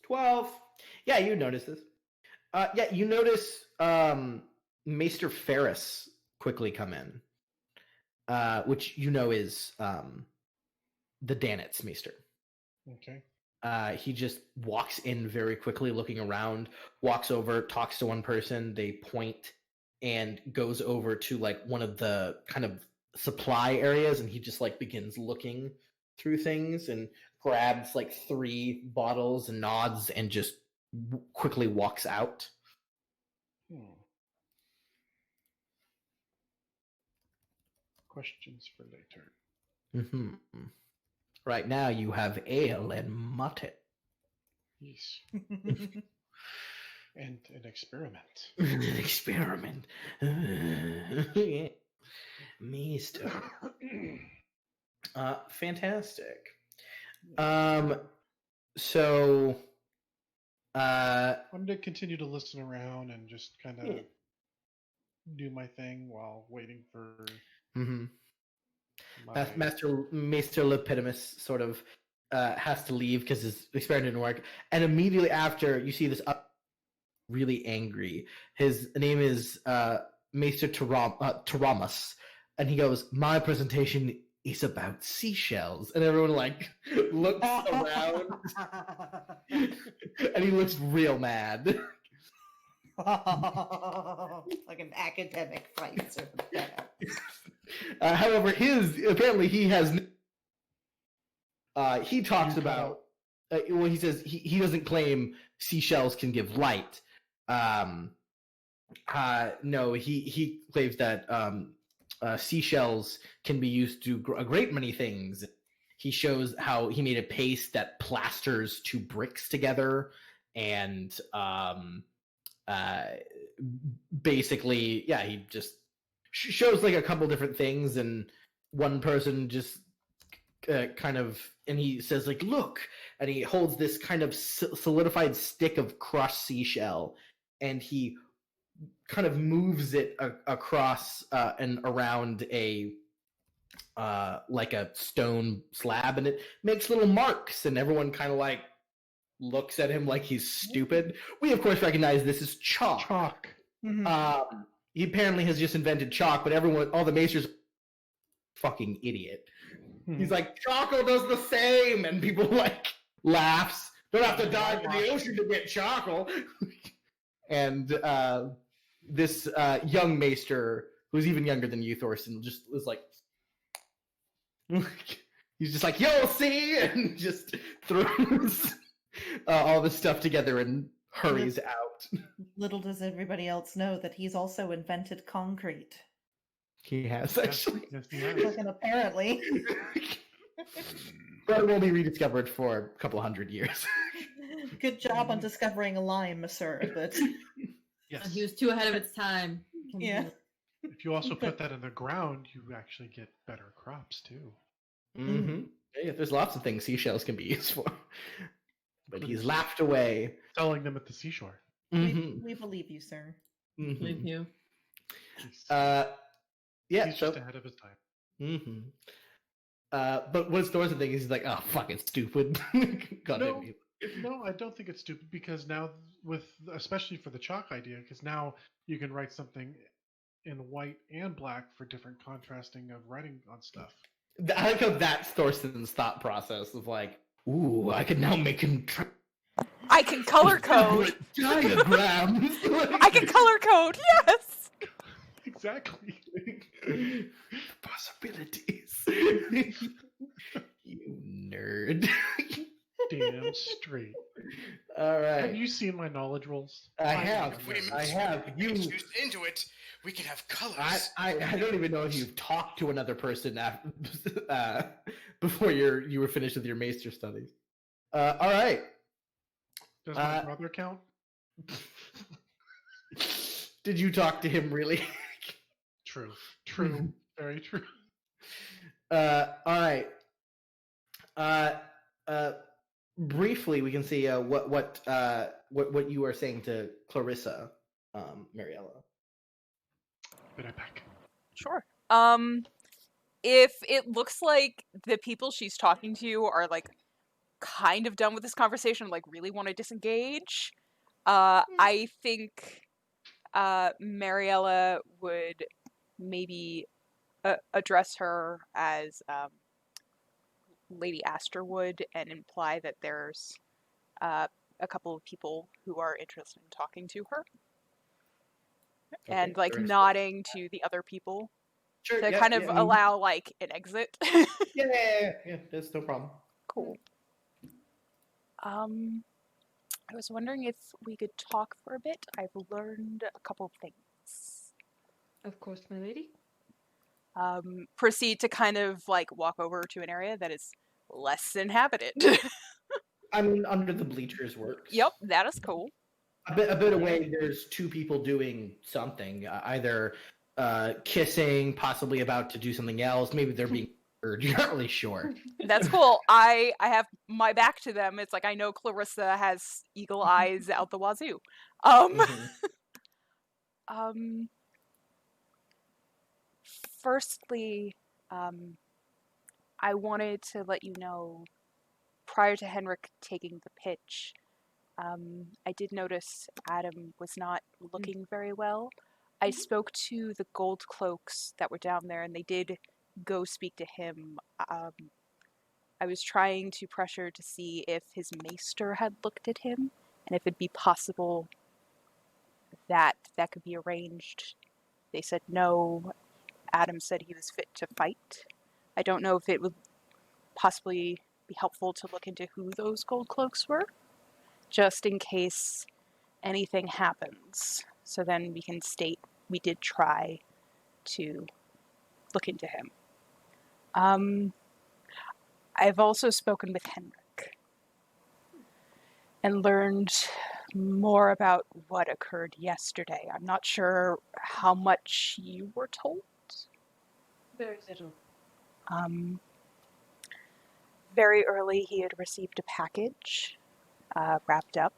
12. Yeah, you notice this. Yeah, you notice Maester Ferris quickly come in, which you know is the Dannett's Maester. Okay. He just walks in very quickly, looking around, walks over, talks to one person, they point, and goes over to like one of the kind of supply areas, and he just like begins looking through things and grabs like 3 bottles and nods and just quickly walks out. Questions for later. Mm-hmm. Right now you have ale and mutton. Yes. And an experiment. An experiment. Yeah. Maester. Fantastic. So I'm gonna continue to listen around and just kind of do my thing while waiting for Maester Lepidimus sort of has to leave because his experiment didn't work, and immediately after you see this really angry. His name is Maester Taramus, and he goes, "My presentation is about seashells," and everyone like looks around, and he looks real mad. Like an academic fight. However, apparently he has. He talks about. Well, he says he doesn't claim seashells can give light. No, he claims that seashells can be used to do a great many things. He shows how he made a paste that plasters 2 bricks together, and basically, yeah, he just shows like a couple different things, and one person just kind of, and he says like, "Look," and he holds this kind of solidified stick of crushed seashell, and he kind of moves it across and around a like a stone slab, and it makes little marks, and everyone kind of like looks at him like he's stupid. We of course recognize this is chalk. He apparently has just invented chalk, but all the maesters, fucking idiot. He's like, Choco does the same, and people like laughs. Don't have to dive in the ocean to get Choco. And this young maester, who's even younger than you, Thorsten, just was like, he's just like, yo, see, and just throws all this stuff together and hurries out. Little does everybody else know that he's also invented concrete. He has, actually. Yes, he has. And apparently. But it will be rediscovered for a couple hundred years. Good job on discovering a lime, sir. But Yes. He was too ahead of its time. yeah. If you also put that in the ground, you actually get better crops too. Mm-hmm. Yeah, there's lots of things seashells can be used for. But he's laughed away. Selling them at the seashore. Mm-hmm. We believe you, sir. Mm-hmm. Believe you. Yeah, He's just ahead of his time. Mm-hmm. But what's Thorsten thinking? He's like, oh, fucking stupid. No, I don't think it's stupid because now, especially for the chalk idea, because now you can write something in white and black for different contrasting of writing on stuff. I like how that's Thorsten's thought process of like, ooh, I can now make him. I can color code. Diagrams. I can color code. Yes. Exactly. Possibilities. You nerd. Damn straight. All right. Have you seen my knowledge rolls? I have. If we I have. You infused into it, we can have colors. I don't even know if you've talked to another person before you were finished with your maester studies. All right. Does my brother count? Did you talk to him really? True. Very true. All right. Briefly, we can see what you are saying to Clarissa, Mariella. Be right back. Sure. If it looks like the people she's talking to are like kind of done with this conversation, like really want to disengage, I think Mariella would maybe address her as Lady Asterwood and imply that there's a couple of people who are interested in talking to her. Okay, and like nodding to the other people Sure, to yeah, kind of yeah, I mean- allow like an exit. Yeah, that's no problem. Cool. I was wondering if we could talk for a bit. I've learned a couple of things. Of course, my lady. Proceed to kind of like walk over to an area that is less inhabited. I mean, under the bleachers works. Yep, that is cool. A bit away, there's two people doing something, either kissing, possibly about to do something else. Maybe they're being heard. You're not really sure. That's cool. I have my back to them. It's like I know Clarissa has eagle eyes out the wazoo. Firstly, I wanted to let you know, prior to Henrik taking the pitch, I did notice Adam was not looking very well. I spoke to the gold cloaks that were down there, and they did go speak to him. I was trying to pressure to see if his maester had looked at him, and if it'd be possible that that could be arranged. They said no. Adam said he was fit to fight. I don't know if it would possibly be helpful to look into who those gold cloaks were, just in case anything happens. So then we can state we did try to look into him. I've also spoken with Henrik and learned more about what occurred yesterday. I'm not sure how much you were told. Very little. Very early, he had received a package wrapped up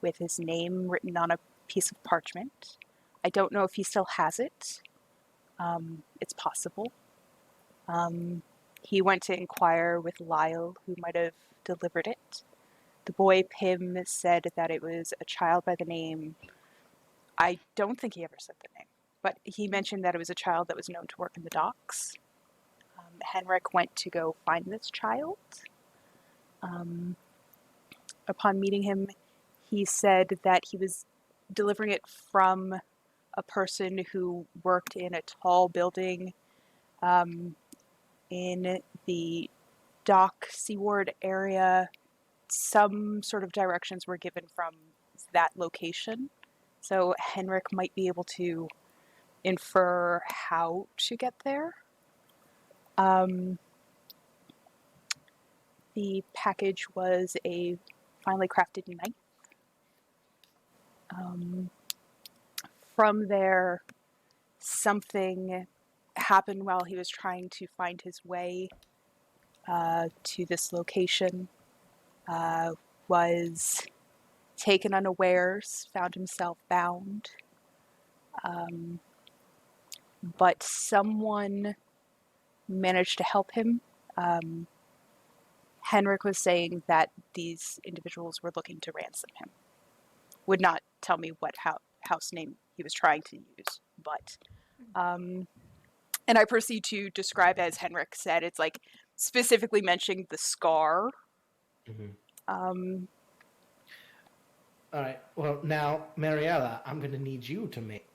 with his name written on a piece of parchment. I don't know if he still has it. It's possible. He went to inquire with Lyle who might have delivered it. The boy Pym said that it was a child by the name. I don't think he ever said the name, but he mentioned that it was a child that was known to work in the docks. Henrik went to go find this child. Upon meeting him, he said that he was delivering it from a person who worked in a tall building in the dock seaward area. Some sort of directions were given from that location. So Henrik might be able to infer how to get there. The package was a finely crafted knife. From there, something happened while he was trying to find his way to this location. Was taken unawares, found himself bound. But someone managed to help him. Henrik was saying that these individuals were looking to ransom him. Would not tell me what house name he was trying to use, but and I proceed to describe, as Henrik said, it's like specifically mentioning the scar. All right. Well, now, Mariella, I'm going to need you to make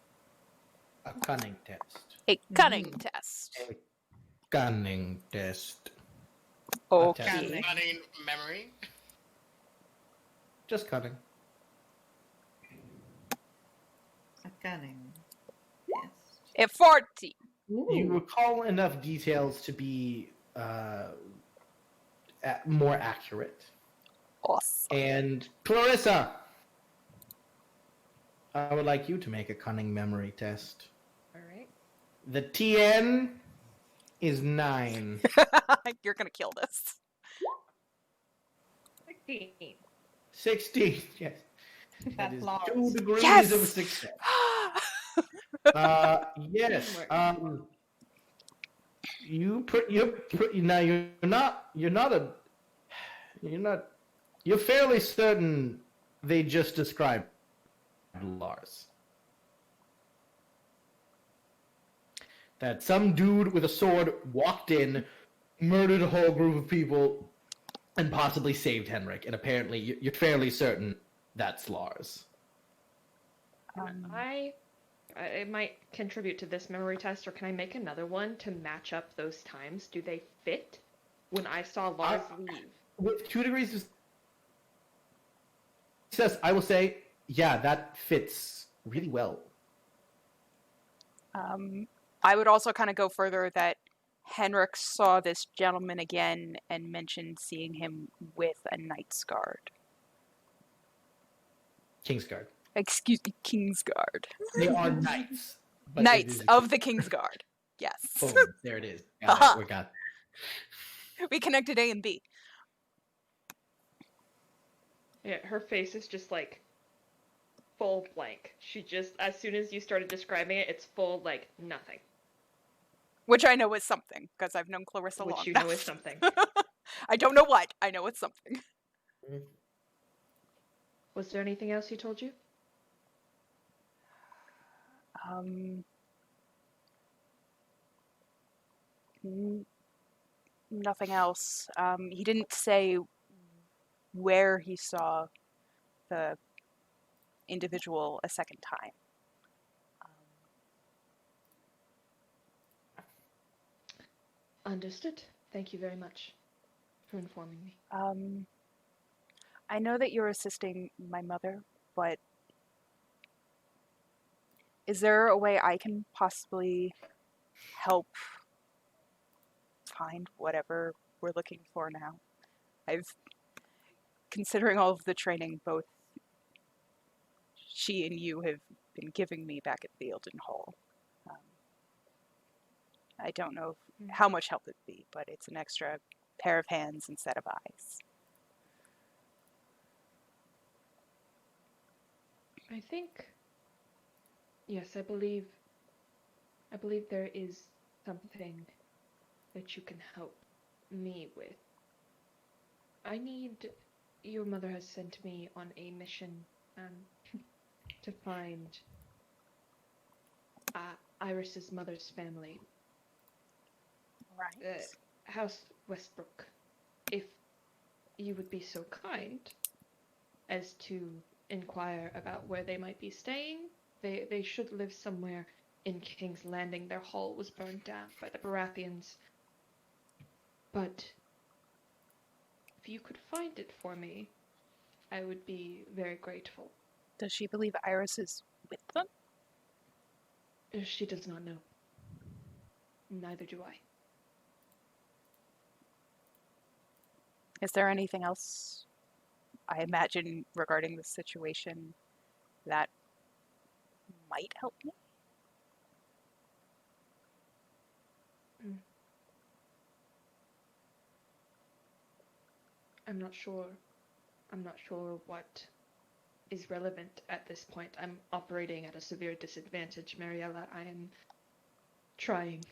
a cunning test. A cunning test. A cunning test. Okay. Cunning memory. Just cunning. A cunning. Yes. A 14. You recall enough details to be more accurate. Awesome. And Clarissa, I would like you to make a cunning memory test. All right. The TN is 9. You're gonna kill this. 16. 16, yes. That That is lost. 2 degrees Yes! of success. Yes. You're fairly certain they just described Lars. That some dude with a sword walked in, murdered a whole group of people, and possibly saved Henrik. And apparently, you're fairly certain that's Lars. I might contribute to this memory test, or can I make another one to match up those times? Do they fit? When I saw Lars leave. With 2 degrees of success, I will say, yeah, that fits really well. I would also kind of go further that Henrik saw this gentleman again and mentioned seeing him with a Knight's Guard. Kingsguard. Excuse me, Kingsguard. They are knights. but Knights it is- of the Kingsguard. Yes. Boom, there it is. Got it, we got it. We connected A and B. Yeah, her face is just like full blank. She just, as soon as you started describing it, it's full like nothing. Which I know is something, because I've known Clarissa long Which you enough. know is something. I don't know what. I know it's something. Was there anything else he told you? Nothing else. He didn't say where he saw the individual a second time. Understood. Thank you very much for informing me. I know that you're assisting my mother, but is there a way I can possibly help find whatever we're looking for now? Considering all of the training both she and you have been giving me back at the Eldon Hall, I don't know how much help it'd be, but it's an extra pair of hands instead of eyes. I think, yes, I believe there is something that you can help me with. Your mother has sent me on a mission to find Iris's mother's family. Right. House Westbrook. If you would be so kind as to inquire about where they might be staying. They should live somewhere in King's Landing. Their hall was burned down by the Baratheons. But if you could find it for me, I would be very grateful. Does she believe Iris is with them? She does not know. Neither do I. Is there anything else, I imagine, regarding this situation that might help me? I'm not sure what is relevant at this point. I'm operating at a severe disadvantage, Mariella. I am trying,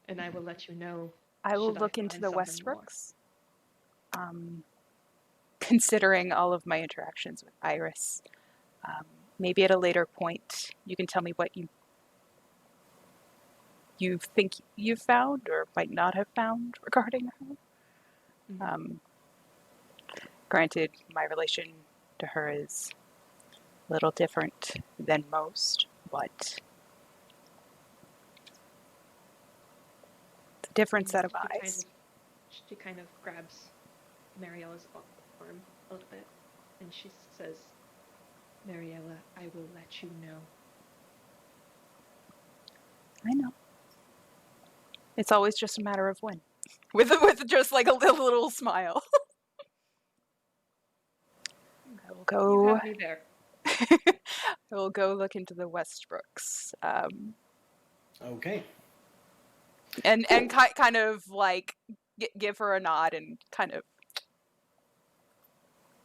and I will let you know. I will look into the Westbrooks. Considering all of my interactions with Iris, maybe at a later point you can tell me what you think you've found or might not have found regarding her. Mm-hmm. Granted, my relation to her is a little different than most, but it's a different set of eyes. She kind of grabs Mariella's arm a little bit, and she says, Mariella, I will let you know. I know. It's always just a matter of when. With just like a little smile. I will go. You have me there. I will go look into the Westbrooks. Okay. And kind of like give her a nod and kind of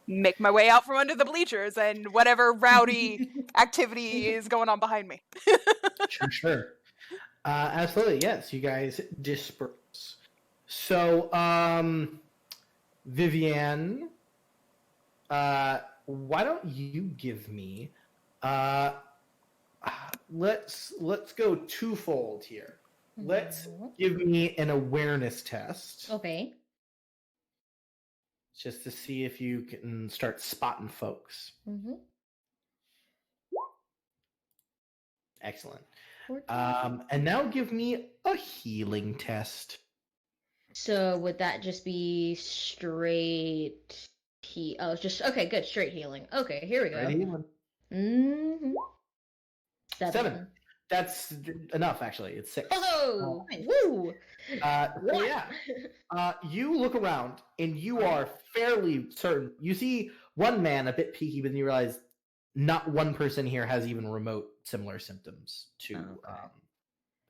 make my way out from under the bleachers and whatever rowdy activity is going on behind me. Sure. Absolutely, yes. You guys disperse. So, Vivienne, why don't you give me? Let's go twofold here. Let's give me an awareness test. Okay. Just to see if you can start spotting folks. Mm-hmm. Excellent. 14. And now give me a healing test. So would that just be straight just okay, good, straight healing. Okay, here we go. Straight healing. Mm-hmm. 7. That's enough, actually. It's 6. Oh, woo! So yeah, you look around and you are fairly certain. You see one man a bit peaky, but then you realize not one person here has even remote similar symptoms to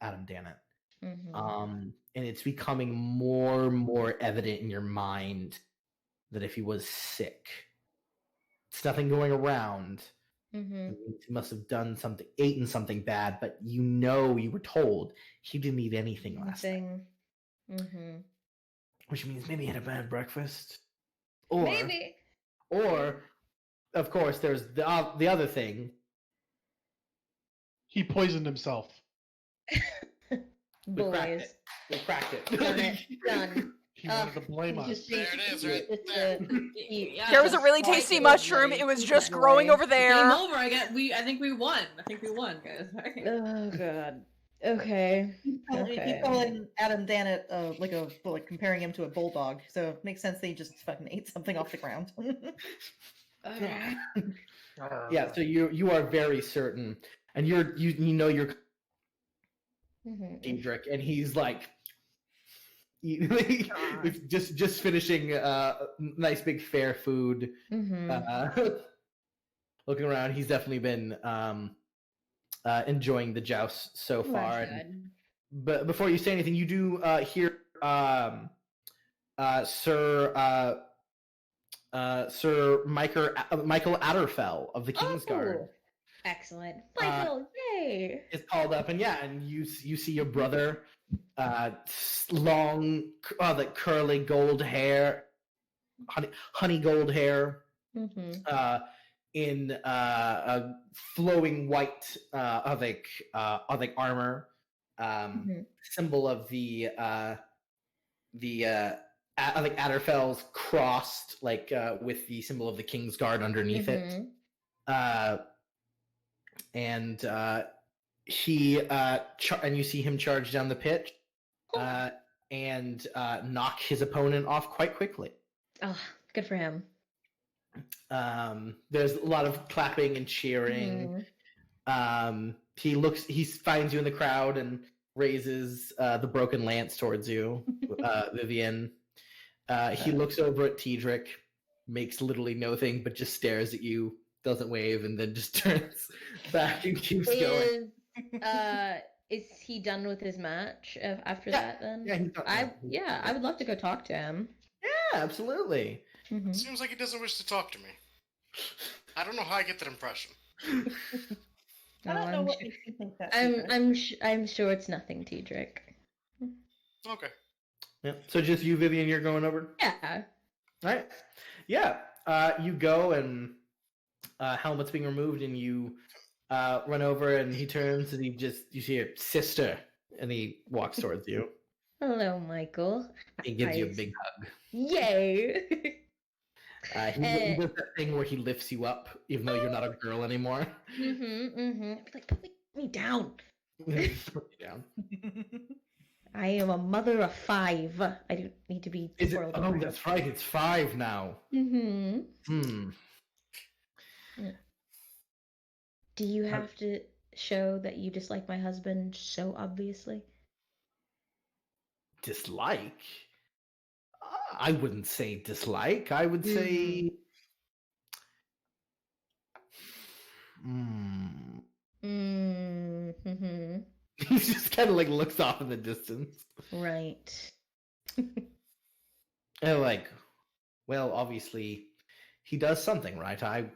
Adam Dannett. Mm-hmm. And it's becoming more and more evident in your mind that if he was sick, it's nothing going around. Mm-hmm. He must have done something, eaten something bad, but you were told he didn't eat anything last night. Mm-hmm. Which means maybe he had a bad breakfast. Or, Maybe. Or, of course, there's the other thing. He poisoned himself. We cracked it. We cracked it. Done. He wanted to blame us. There it is, right there. There was a really tasty mushroom. It was just growing over there. Game over. I think we won. Guys. Oh god. Okay. Keep calling Adam Dannett like comparing him to a bulldog, so it makes sense that he just fucking ate something off the ground. Yeah, so you are very certain, and you're Diedrich, and he's like just finishing nice big fair food. Looking around, he's definitely been enjoying the joust so far. But before you say anything, you do hear Sir Michael Adderfell of the Kingsguard. Excellent. Michael, yay! Is called up, and you see your brother long, like curly gold hair, honey gold hair, in a flowing white like armor, symbol of the like Adderfell's crossed, like with the symbol of the Kingsguard underneath it, and he and you see him charge down the pit, and knock his opponent off quite quickly. Oh, good for him. There's a lot of clapping and cheering. He finds you in the crowd and raises the broken lance towards you, Vivian. He looks over at Tedric, makes literally nothing but just stares at you, doesn't wave, and then just turns back and keeps going. Is he done with his match after that then? Yeah, he's done. I would love to go talk to him. Yeah, absolutely. Seems like he doesn't wish to talk to me. I don't know how I get that impression. I don't know what makes you think that. I'm sure it's nothing, Tedric. Okay. Yeah. So just you, Vivian, you're going over? Yeah. All right. Yeah. You go and helmet's being removed, and you run over, and he turns, and you see a sister, and he walks towards you. Hello, Michael. He gives you a big hug. Yay! He does that thing where he lifts you up, even though you're not a girl anymore. Like, put me down. Put me down. I am a mother of 5. I don't need to be. Oh, that's right. It's 5 now. Do you have to show that you dislike my husband so obviously? Dislike? I wouldn't say dislike. I would say. He just kind of like looks off in the distance. Right. And like, well, obviously, he does something, right?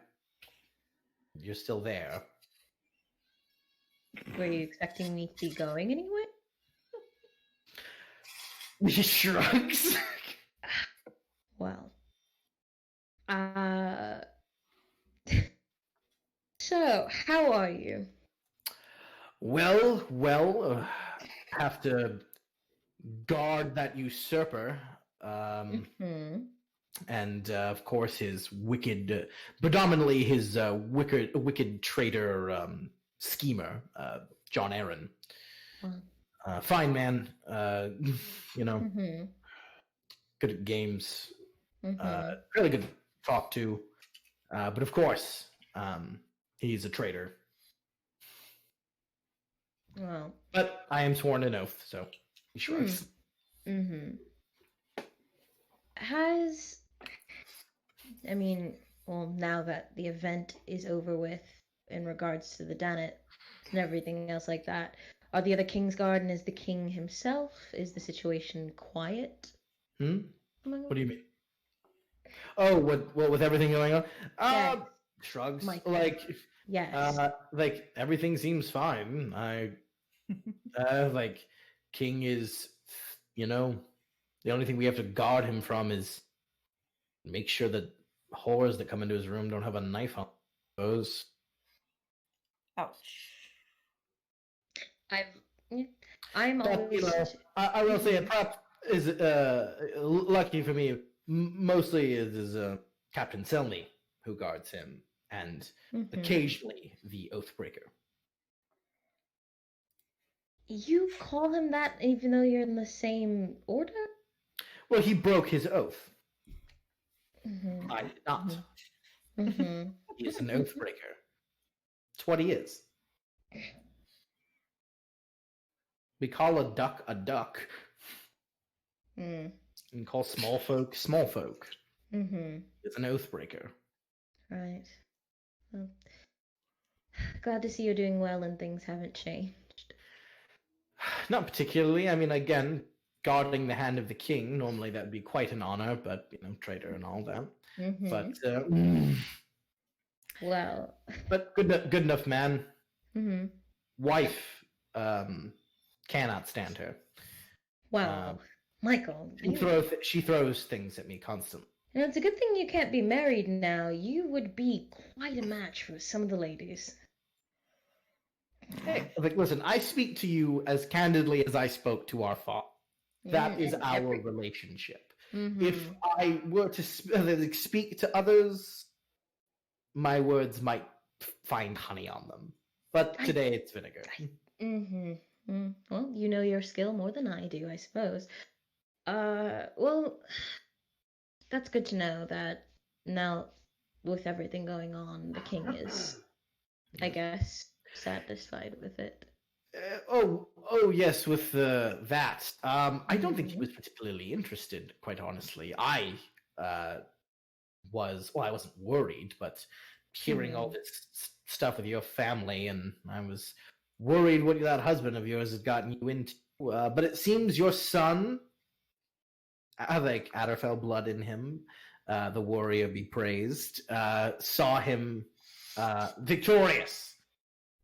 You're still there. Were you expecting me to be going anyway? He shrugs. Well. So, how are you? Well, have to guard that usurper. And of course his wicked, predominantly his wicked traitor, schemer, John Aaron. Fine man, good at games, really good to talk to, but of course, he's a traitor. Well, but I am sworn an oath, so he shrugs. Now that the event is over with in regards to the Dannett and everything else like that, are the other Kingsguard and is the king himself? Is the situation quiet? What do you mean? Oh, what with everything going on? Yes. Shrugs. Yes. Like everything seems fine. Like King is, the only thing we have to guard him from is make sure that whores that come into his room don't have a knife on those. Ouch. I'm always. I will say it perhaps is lucky for me. Mostly it is Captain Selmy who guards him, and occasionally the Oathbreaker. You call him that even though you're in the same order? Well, he broke his oath. I did not. He is an Oathbreaker. That's what he is. We call a duck a duck. And call small folk small folk. It's an Oathbreaker. Right. Well, glad to see you're doing well and things haven't changed. Not particularly. I mean, again, guarding the hand of the king, normally that would be quite an honor, but, traitor and all that. But, well. But good enough man. Wife cannot stand her. Wow, Michael, She throws things at me constantly. It's a good thing you can't be married now. You would be quite a match for some of the ladies. Hey, like, listen, I speak to you as candidly as I spoke to our father. That is our relationship. If I were to speak to others, my words might find honey on them. But today it's vinegar. Well, you know your skill more than I do, I suppose. Well, that's good to know that now, with everything going on, the king is, I guess, satisfied with it. Yes, with that. I don't think he was particularly interested, quite honestly. I wasn't worried, but hearing all this stuff with your family, and I was worried what that husband of yours had gotten you into. But it seems your son, like Adderfell blood in him, the warrior be praised, saw him victorious.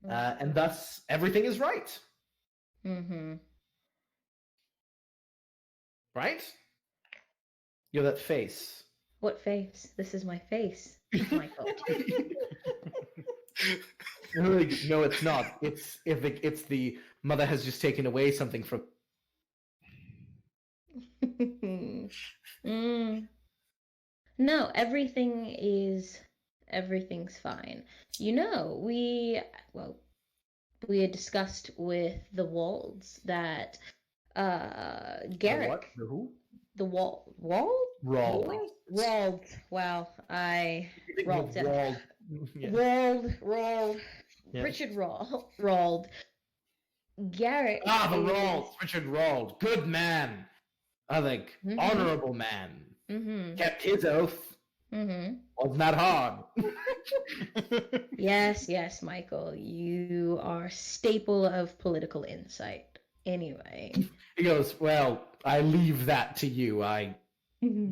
And thus, everything is right. Right? You're that face. What face? This is my face, Michael. No, it's not. It's the mother has just taken away something from. No, everything's fine. You know, we had discussed with the Walds that Garrick. The who? The Wald? Rawld. Wald. Wow, I Rawld. Yeah. Rawld. Yeah. Richard Rawld. Garrick. The Rawld. Richard Rawld. Good man. I think honorable man. Kept his oath. Wasn't that hard? Yes, Michael. You are a staple of political insight. Anyway. He goes, well, I leave that to you. I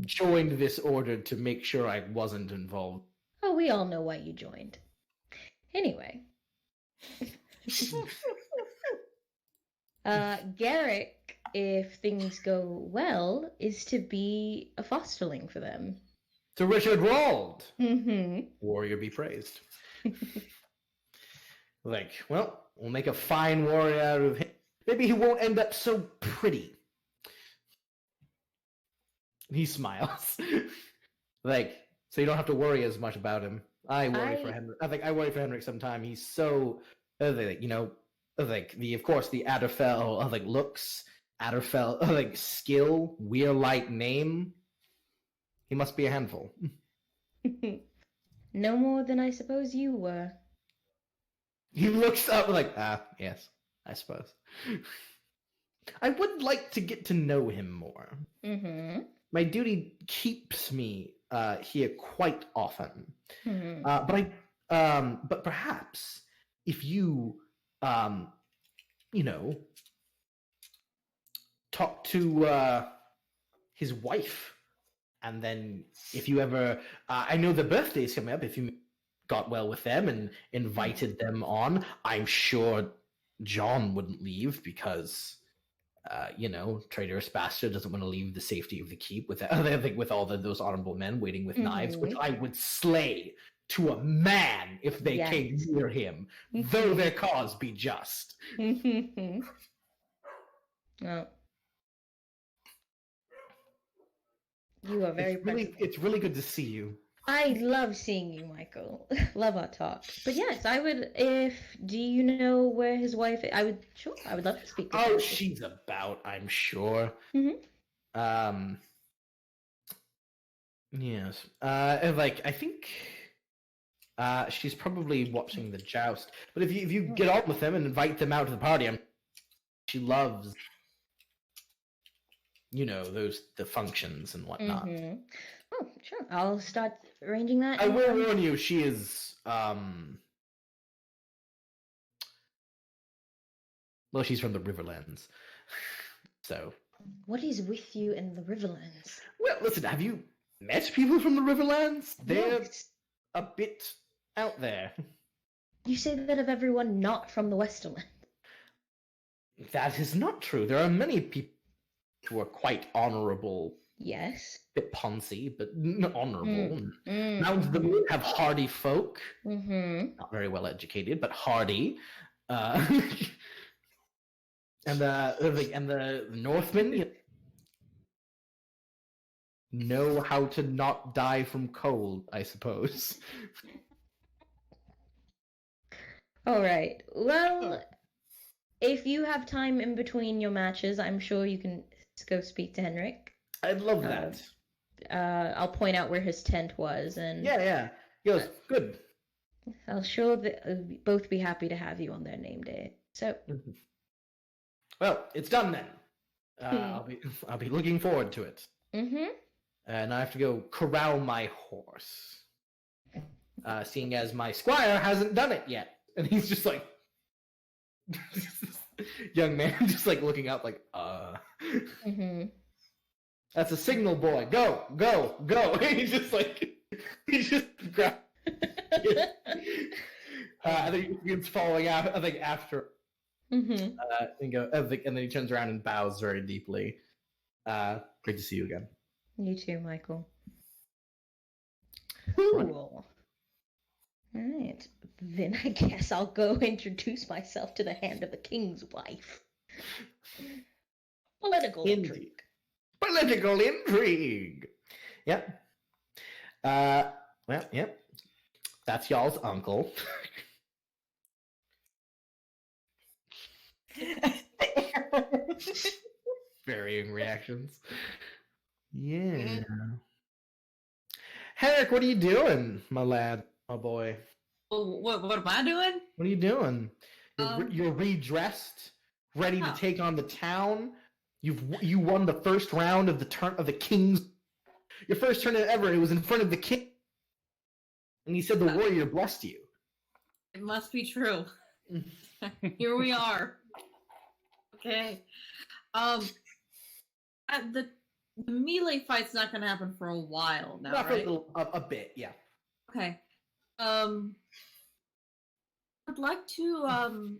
joined this order to make sure I wasn't involved. Oh, we all know why you joined. Anyway. Garrick, if things go well, is to be a fosterling for them. To Richard Rawld. Warrior be praised. Like, well, we'll make a fine warrior out of him. Maybe he won't end up so pretty. He smiles. Like, so you don't have to worry as much about him. I worry for Henrik. I think I worry for Henrik sometime. He's so, of course, the Adderfell, looks, Adderfell, skill, Weirlight name. He must be a handful. No more than I suppose you were. He looks up yes, I suppose. I would like to get to know him more. My duty keeps me here quite often. But perhaps if you, talk to his wife, and then if you ever, I know the birthday's coming up. If you got well with them and invited them on, I'm sure John wouldn't leave because, traitorous bastard doesn't want to leave the safety of the keep with all those honorable men waiting with knives, which I would slay to a man if they came near him, though their cause be just. Well, you are very it's really good to see you. I love seeing you, Michael. Love our talk. But yes, I would, do you know where his wife is? I would love to speak with her. Oh, she's about, I'm sure. Yes. I think she's probably watching the joust. But if you get on with them and invite them out to the party, she loves, the functions and whatnot. Oh, sure. I'll start arranging that. I will warn you, she is, she's from the Riverlands. So. What is with you in the Riverlands? Well, listen, have you met people from the Riverlands? They're a bit out there. You say that of everyone not from the Westerland. That is not true. There are many people who are quite honorable, Yes. bit poncy, but honorable. Mm. Mountains of the Moon have hardy folk, Mm-hmm. not very well educated, but hardy. And the Northmen know how to not die from cold, I suppose. All right. Well, if you have time in between your matches, I'm sure you can go speak to Henrik. I'd love that. I'll point out where his tent was, and Yeah. He goes, good. I'll sure that both be happy to have you on their name day. So, Well, it's done then. I'll be looking forward to it. mm-hmm. And I have to go corral my horse, seeing as my squire hasn't done it yet, and he's just like, young man, just like looking up, like, Mm-hmm. That's a signal, boy. Go. And he's just grab. I think he begins following out. I think after. Mm-hmm. And then he turns around and bows very deeply. Great to see you again. You too, Michael. Cool. All right. Then I guess I'll go introduce myself to the hand of the king's wife. Political intrigue. Political intrigue. Yep. Well, yep. That's y'all's uncle. Varying reactions. Yeah. Henrik, what are you doing, my lad, my boy? What am I doing? What are you doing? You're redressed, ready to take on the town. You won the first round of the king's. Your first tournament ever. It was in front of the king, and he said the warrior blessed you. It must be true. Here we are. Okay. The melee fight's not going to happen for a while now, Not right? for a bit, yeah. Okay. I'd like to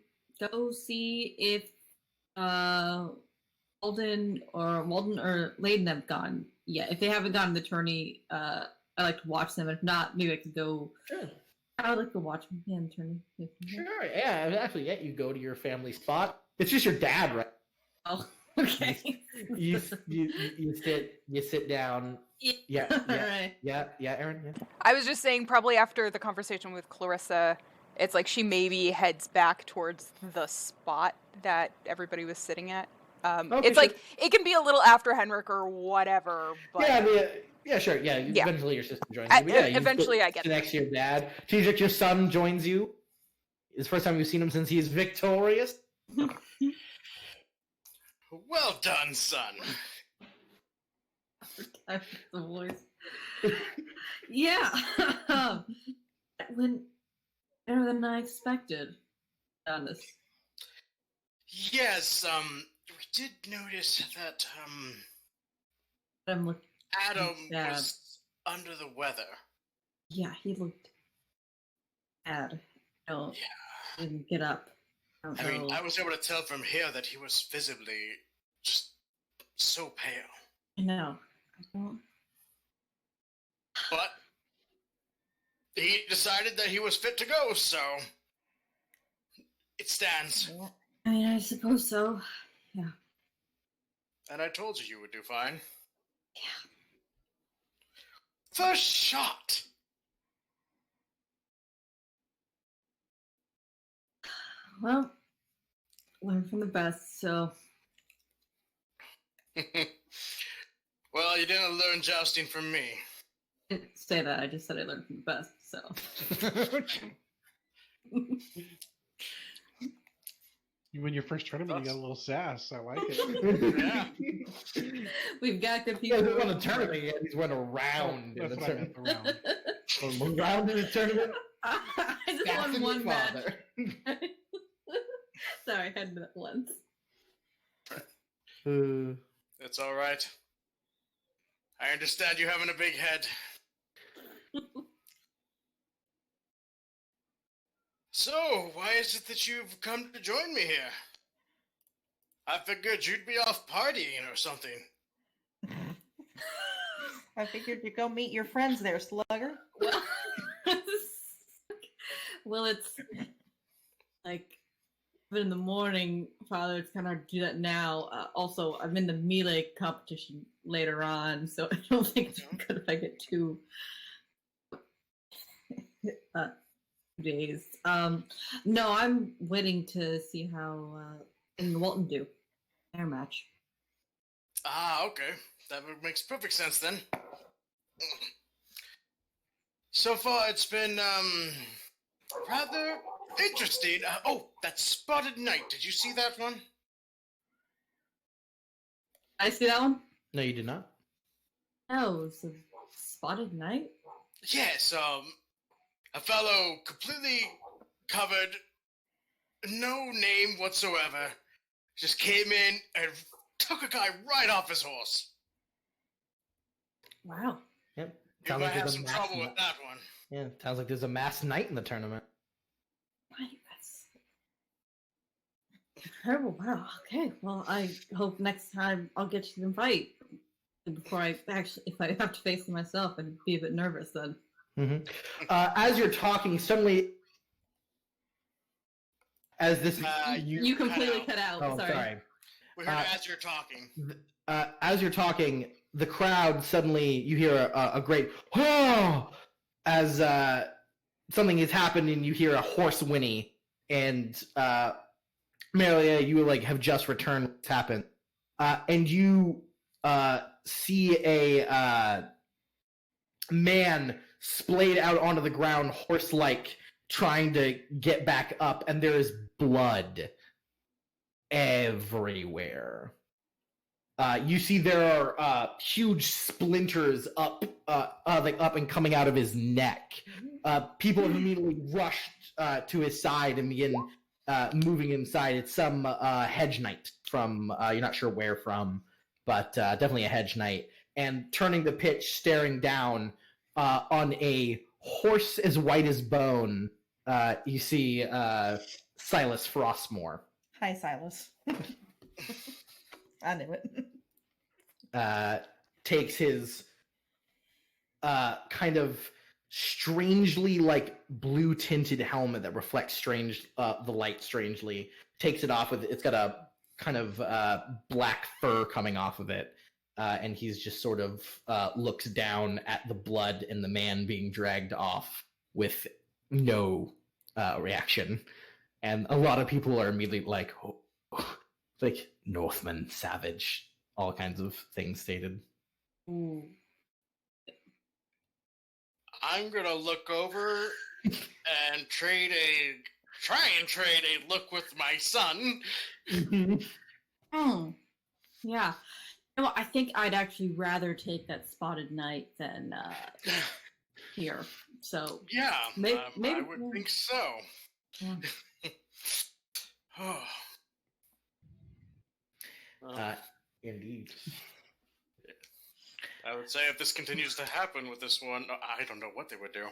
go see if Walden or Layden have gone yet. If they haven't gotten the tourney, I like to watch them. If not, maybe I could go. Sure. I would like to watch them in the tourney. Sure, yeah. Actually, you go to your family spot. It's just your dad, right? Oh, okay. You sit down. Yeah. Right. Yeah, Aaron. Yeah. I was just saying, probably after the conversation with Clarissa, it's like she maybe heads back towards the spot that everybody was sitting at. Okay, it's like it can be a little after Henrik or whatever. But yeah, sure. Yeah, Yeah. Eventually your sister joins you. But yeah, Eventually I get sit next to your dad. Cedric, your son joins you. It's the first time you've seen him since he's victorious. Well done, son. The voice. Yeah. When better than I expected. Honest. Yes, we did notice that I'm looking. Adam bad. was under the weather. Yeah, he looked bad. No, didn't get up. I mean, I was able to tell from here that he was visibly just so pale. I know. I don't. But he decided that he was fit to go, so it stands. I mean, I suppose so. Yeah. And I told you would do fine. Yeah. First shot! Well, learn from the best, so. Well, you didn't learn jousting from me. I didn't say that, I just said I learned from the best, so. You win your first tournament, you got a little sass. I like it. Yeah. We've got good He people. hasn't won a tournament yet. He's won a round in That's the what I meant, tournament. the round. A round in the tournament? I just That's won in one your match. father. Sorry, I had that once. It's alright. I understand you having a big head. So, why is it that you've come to join me here? I figured you'd be off partying or something. I figured you'd go meet your friends there, Slugger. Well, well, it's like even in the morning, Father. It's kind of hard to do that now. Also, I'm in the melee competition later on, so I don't think it's good if I get too dazed. No, I'm waiting to see how in Walton do their match. Ah, okay. That makes perfect sense then. So far, it's been, rather interesting. That Spotted Knight. Did you see that one? I see that one. No, you did not. Oh, it's a Spotted Knight. Yes, a fellow completely covered, no name whatsoever, just came in and took a guy right off his horse. Wow. Yep. You might have some trouble with that one. Yeah, sounds like there's a masked knight in the tournament. Right, that's incredible. Wow. Okay. Well, I hope next time I'll get you to fight before I actually, if I have to face them myself, and be a bit nervous then. Mm-hmm. As you're talking, suddenly, as this, you completely cut out. Oh, sorry. We heard as you're talking. As you're talking, the crowd suddenly, you hear a great "oh!" as something has happened, and you hear a horse whinny. And Maria, you have just returned. What's happened? And you see a man splayed out onto the ground, horse-like, trying to get back up, and there is blood everywhere. You see there are huge splinters up and coming out of his neck. People have immediately rushed to his side and begin moving inside. It's some hedge knight from, you're not sure where from, but definitely a hedge knight. And turning the pitch, staring down on a horse as white as bone, you see Silas Frostmore. Hi, Silas. I knew it. Takes his kind of strangely blue tinted helmet that reflects the light strangely, takes it off it's got a kind of black fur coming off of it, and he's just sort of looks down at the blood and the man being dragged off with no reaction. And a lot of people are immediately like, Northman, savage, all kinds of things stated. Ooh. I'm gonna look over and try and trade a look with my son. Yeah. Well, I think I'd actually rather take that Spotted Knight than here. So yeah, maybe I would think so. Yeah. Indeed. I would say if this continues to happen with this one, I don't know what they would do.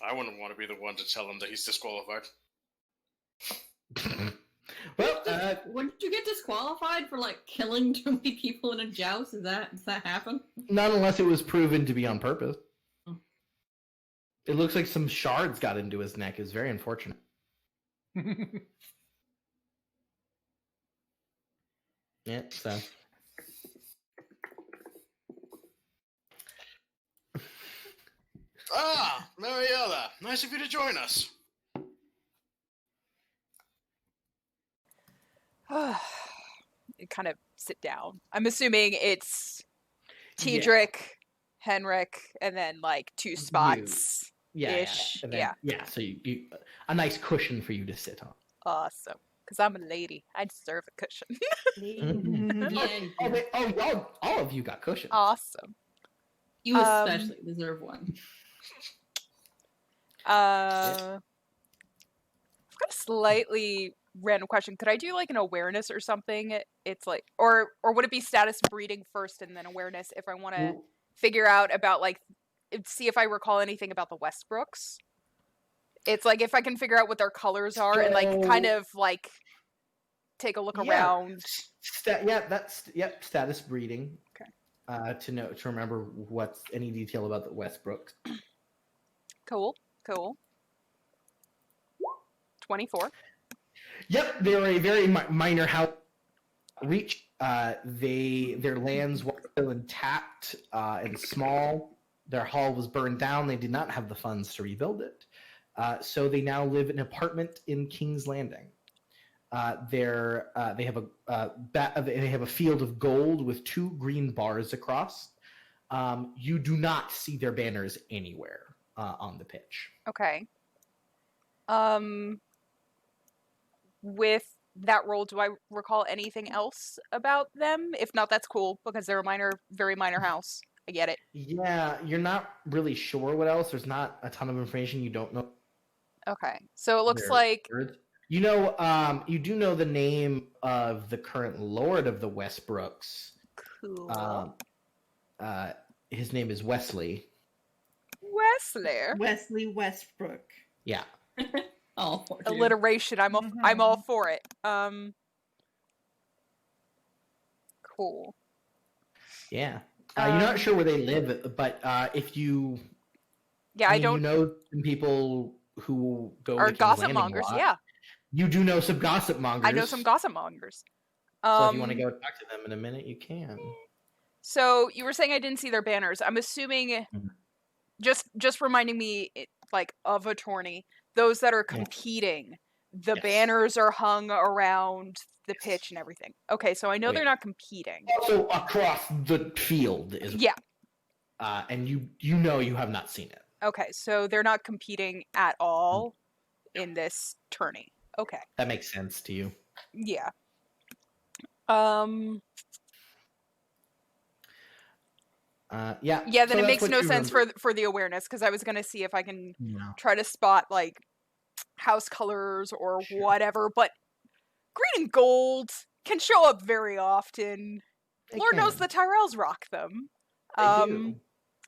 I wouldn't want to be the one to tell him that he's disqualified. Well, wouldn't you get disqualified for killing too many people in a joust? Does that happen? Not unless it was proven to be on purpose. Oh. It looks like some shards got into his neck. It's very unfortunate. Yeah, so. Mariella, nice of you to join us. Kind of sit down. I'm assuming it's Tiedric, Henrik, and then two spots. Yeah. So you a nice cushion for you to sit on. Awesome. Because I'm a lady. I deserve a cushion. All of you got cushions. Awesome. You especially deserve one. I've got a slightly random question. Could I do an awareness or something? It's or would it be status breeding first and then awareness if I want to figure out about see if I recall anything about the Westbrooks? It's if I can figure out what their colors are and kind of take a look Yeah. around. Status breeding. Okay. To remember what's any detail about the Westbrook. Cool. 24. Yep, they're a very minor house. Reach. Their lands were still intact and small. Their hall was burned down. They did not have the funds to rebuild it, so they now live in an apartment in King's Landing. They have a field of gold with 2 green bars across. You do not see their banners anywhere on the pitch. Okay. With that role, do I recall anything else about them? If not, that's cool, because they're a very minor house. I get it. Yeah, you're not really sure what else. There's not a ton of information you don't know. Okay, so it looks They're like... You do know the name of the current Lord of the Westbrooks. Cool. His name is Wesley. Wesley Westbrook. Yeah. All for you. Alliteration. I'm all for it. Cool. Yeah. You're not sure where they live, but if you... Yeah, I don't... You know some people who go Are to King's gossip Landing a mongers, lot. yeah. You do know some gossip mongers. I know some gossip mongers. So if you want to go talk to them in a minute, you can. So you were saying I didn't see their banners. I'm assuming, just reminding me, like, of a tourney, those that are competing, the banners are hung around the pitch and everything. Okay, so I know they're not competing. Also across the field is... Yeah. And you know you have not seen it. Okay, so they're not competing at all in this tourney. Okay. That makes sense to you. Yeah. Yeah. Yeah, then so it that's makes what no you sense remember. for the awareness, because I was going to see if I can No. try to spot, like, house colors or whatever, but green and gold can show up very often. They Lord knows can. the Tyrells rock them. They do.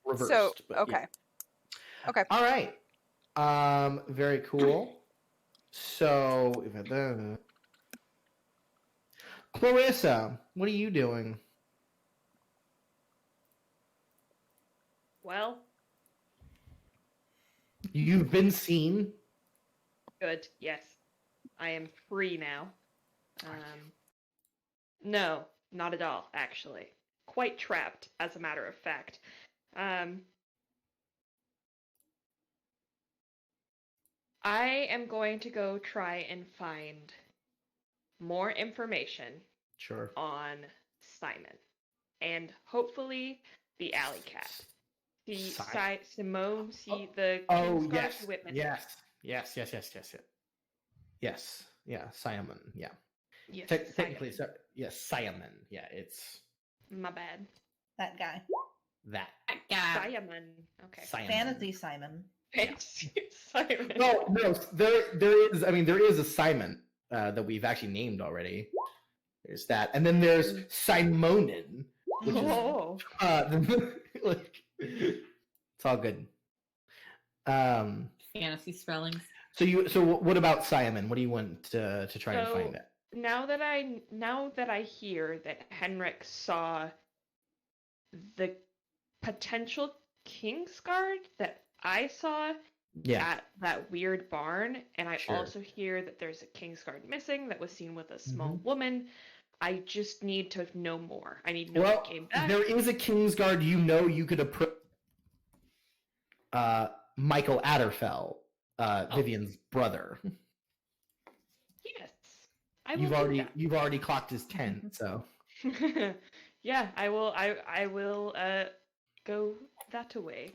Reversed. So, but okay. yeah. Okay. All right. Very cool. So, Clarissa, what are you doing? Well, You've been seen. good. Yes. I am free now. No, not at all, actually. Quite trapped, as a matter of fact. I am going to go try and find more information Sure. on Simon. And hopefully the alley cat. Simone, the Oh, Kingsguard yes. who went missing. Yes. Yeah, Simon. Yeah. Yes, Technically, Simon. yes, Simon. Yeah, it's My bad. That guy. that. Simon. Okay. Simon. Fantasy Simon. Fancy Simon. No, there is a Simon that we've actually named already. There's that, and then there's Simonin, which Oh. is it's all good. Fantasy spellings. So what about Simon? What do you want to try and find out? Now that I hear that Henrik saw the potential Kingsguard that I saw at that weird barn, and I also hear that there's a Kingsguard missing that was seen with a small woman, I just need to know more. I need to know what came back. There is a Kingsguard you could approach. Michael Adderfell, Vivian's brother. Yes. You've already clocked his tent, so yeah, I will go that away.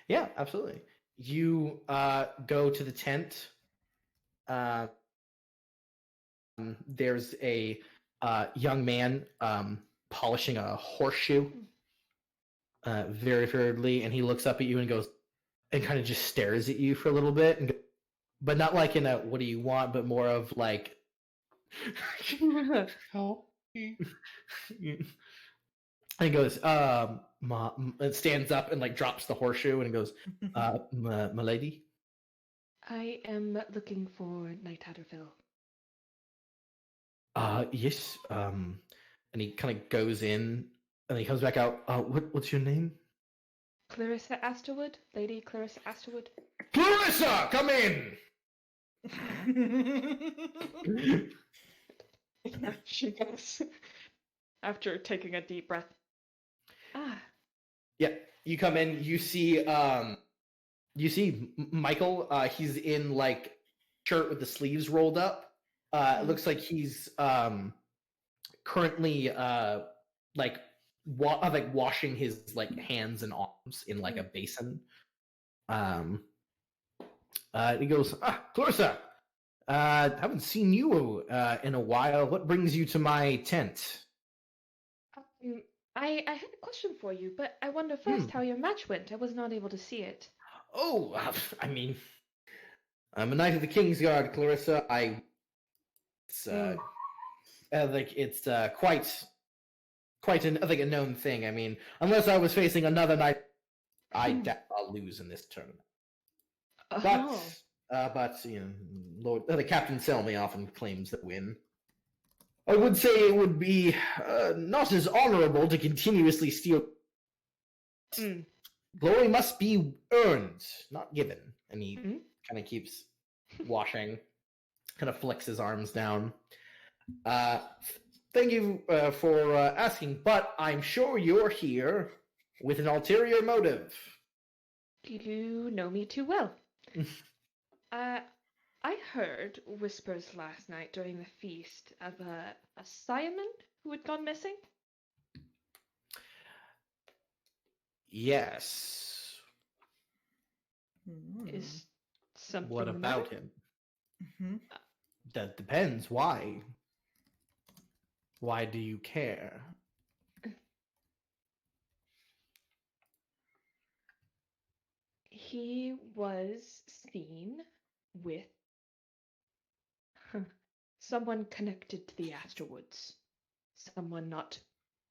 yeah, absolutely. You go to the tent. There's a young man polishing a horseshoe very hurriedly, and he looks up at you and goes, and kind of just stares at you for a little bit, and but not like in a "what do you want," but more of like help me. And he goes, and stands up and like drops the horseshoe and goes, my lady. I am looking for Knight Hatterville. Yes. And he kind of goes in, and he comes back out. What's your name? Clarissa Asterwood? Lady Clarissa Asterwood? Clarissa, come in. She goes after taking a deep breath. Yeah, you come in. You see Michael. He's in like shirt with the sleeves rolled up. It looks like he's currently like washing his like hands and arms in like a basin. He goes, Clarissa, haven't seen you in a while. What brings you to my tent? I had a question for you, but I wonder first how your match went. I was not able to see it. Oh, I mean, I'm a knight of the Kingsguard, Clarissa. It's quite a known thing. I mean, unless I was facing another knight, I'll lose in this tournament. But you know, the Captain Selmy often claims the win. I would say it would be not as honorable to continuously steal. Glory must be earned, not given. And he kind of keeps washing, kind of flicks his arms down. Thank you for asking, but I'm sure you're here with an ulterior motive. You know me too well. I heard whispers last night during the feast of a Simon who had gone missing. Yes. Is something What the about matter? him? That depends. Why? Why do you care? He was seen with someone connected to the Asterwoods. Someone not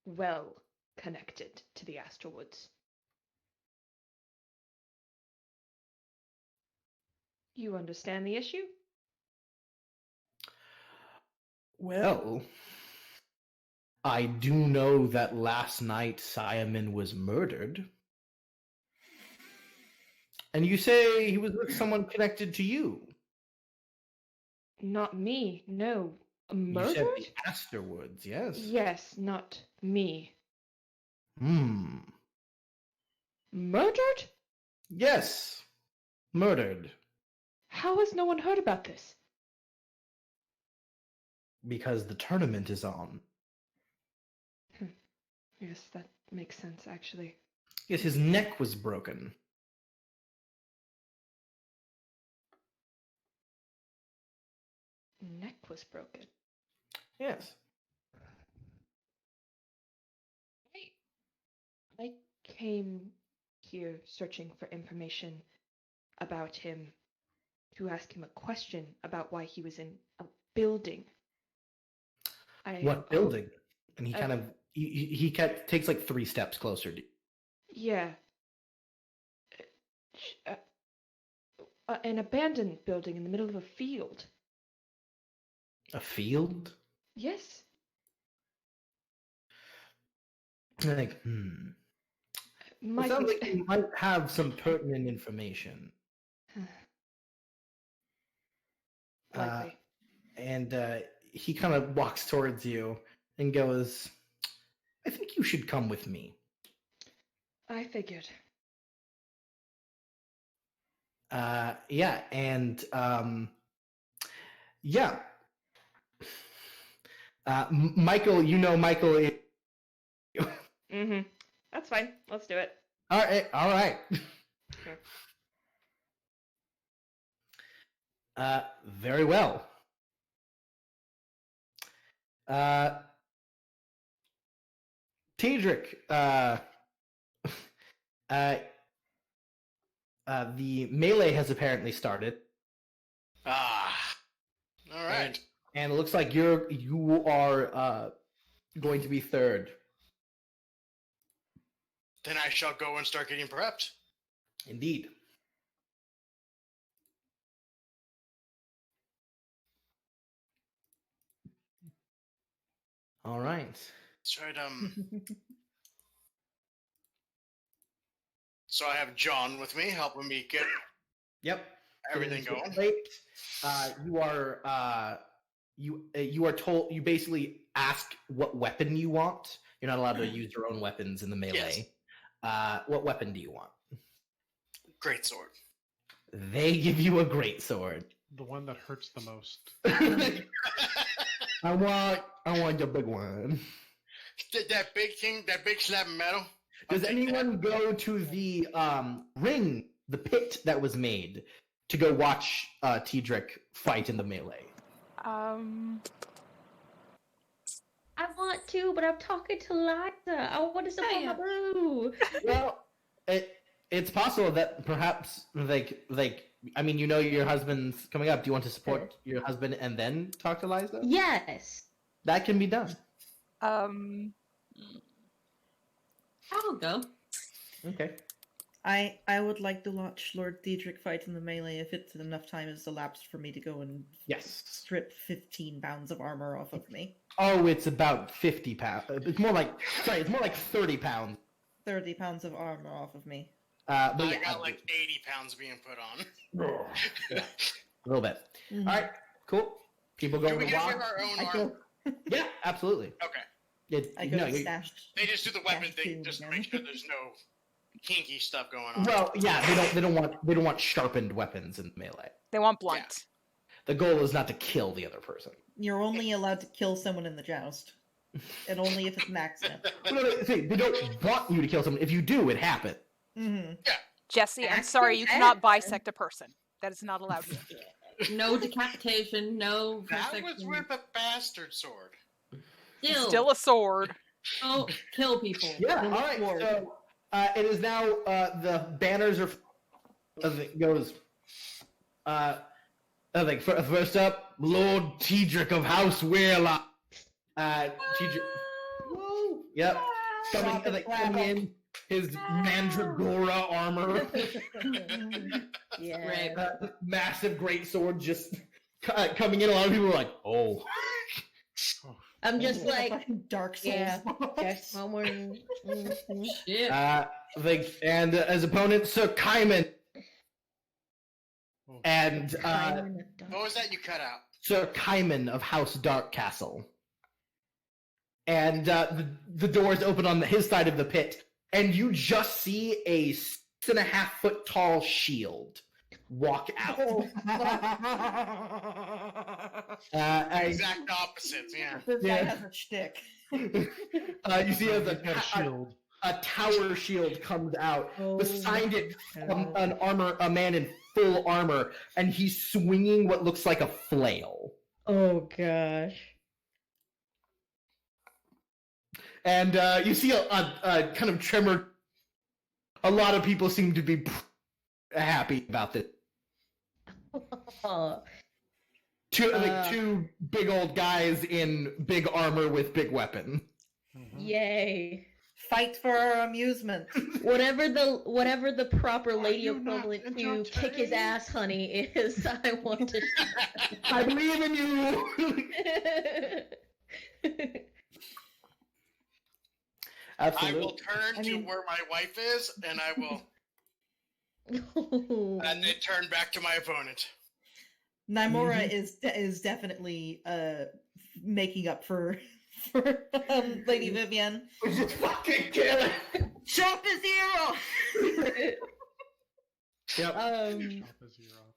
well connected to the Asterwoods. You understand the issue? Well, I do know that last night Simon was murdered. And you say he was with someone connected to you. Not me, no. You said Murdered? the Asterwoods, yes? Yes, not me. Murdered? Yes. Murdered. How has no one heard about this? Because the tournament is on. Yes, that makes sense, actually. Yes, his neck was broken. Neck was broken. Yes. I came here searching for information about him to ask him a question about why he was in a building. What building? And he kind of he takes like 3 steps closer to you. Yeah. An abandoned building in the middle of a field. A field? Yes. Like, It sounds like you might have some pertinent information. Likely. And he kind of walks towards you and goes, I think you should come with me. I figured. Yeah, and yeah. Michael, you know Michael is... That's fine. Let's do it. All right. Very well. Tedric, the melee has apparently started. All right. And it looks like you are going to be third. Then I shall go and start getting prepped. Indeed. All right. That's right. So I have John with me, helping me get Yep. everything So going. late. You are told. You basically ask what weapon you want. You're not allowed to use your own weapons in the melee. What weapon do you want? Great sword. They give you a great sword. The one that hurts the most. I want the big one. That big slab of metal. Does anyone go to the ring, the pit that was made, to go watch Tidrick fight in the melee? I want to, but I'm talking to Liza. I want to support my boo. Well, it's possible that perhaps I mean, you know, your husband's coming up. Do you want to support your husband and then talk to Liza? Yes. That can be done. I'll go. Okay. I would like to watch Lord Diedrich fight in the melee if it's enough time has elapsed for me to go and Yes. strip 15 pounds of armor off of me. Oh, it's about 50 pounds. It's more like 30 pounds. 30 pounds of armor off of me. But I yeah, got like 80 pounds being put on. yeah, a little bit. Mhm. All right, cool. People go Do we to get walk. our own I armor? go, Yeah, absolutely. Okay. I go and you- stash. They just do the weapon thing Two just to again. make sure there's no kinky stuff going on. Well, yeah, they don't want sharpened weapons in melee. They want blunt. The goal is not to kill the other person. You're only allowed to kill someone in the joust. And only if it's an accident. They don't want you to kill someone. If you do, it happens. Mm-hmm. Jesse, I'm sorry, you cannot bisect a person. That is not allowed here. No decapitation, no That was dissection. with a bastard sword. Still a sword. Oh, kill people. Yeah. All right. So it is now the banners are as it goes. I think first up, Lord Tidrick of House Weirlight. Tidrick. Woo! Yep. Coming in his Mandragora armor. Yeah. Right. Massive great sword just coming in. A lot of people are like, oh. I'm just like, Dark Souls. yeah, that's my word. Mhm. Yeah. And as opponent, Sir Kaiman. And What was that you cut out? Sir Kaiman of House Dark Castle. And the doors open on his side of the pit, and you just see a 6.5-foot tall shield walk out. Exact opposites, yeah. This guy Yeah. has a shtick. You see as He's got a shield. a tower shield comes out. Oh, Beside it, no. a man in full armor, and he's swinging what looks like a flail. Oh gosh. And you see a kind of tremor. A lot of people seem to be happy about this. Two big old guys in big armor with big weapon. Yay. Fight for our amusement. Whatever the proper lady you not equivalent to kick his entertained? ass, honey, is, I want to. I believe in you. Absolutely. I will turn to where my wife is, and I will, and then turn back to my opponent. Naimura is definitely making up for Lady Vivian. Just fucking kill it. Chop his ear off! Yep. Chop his ear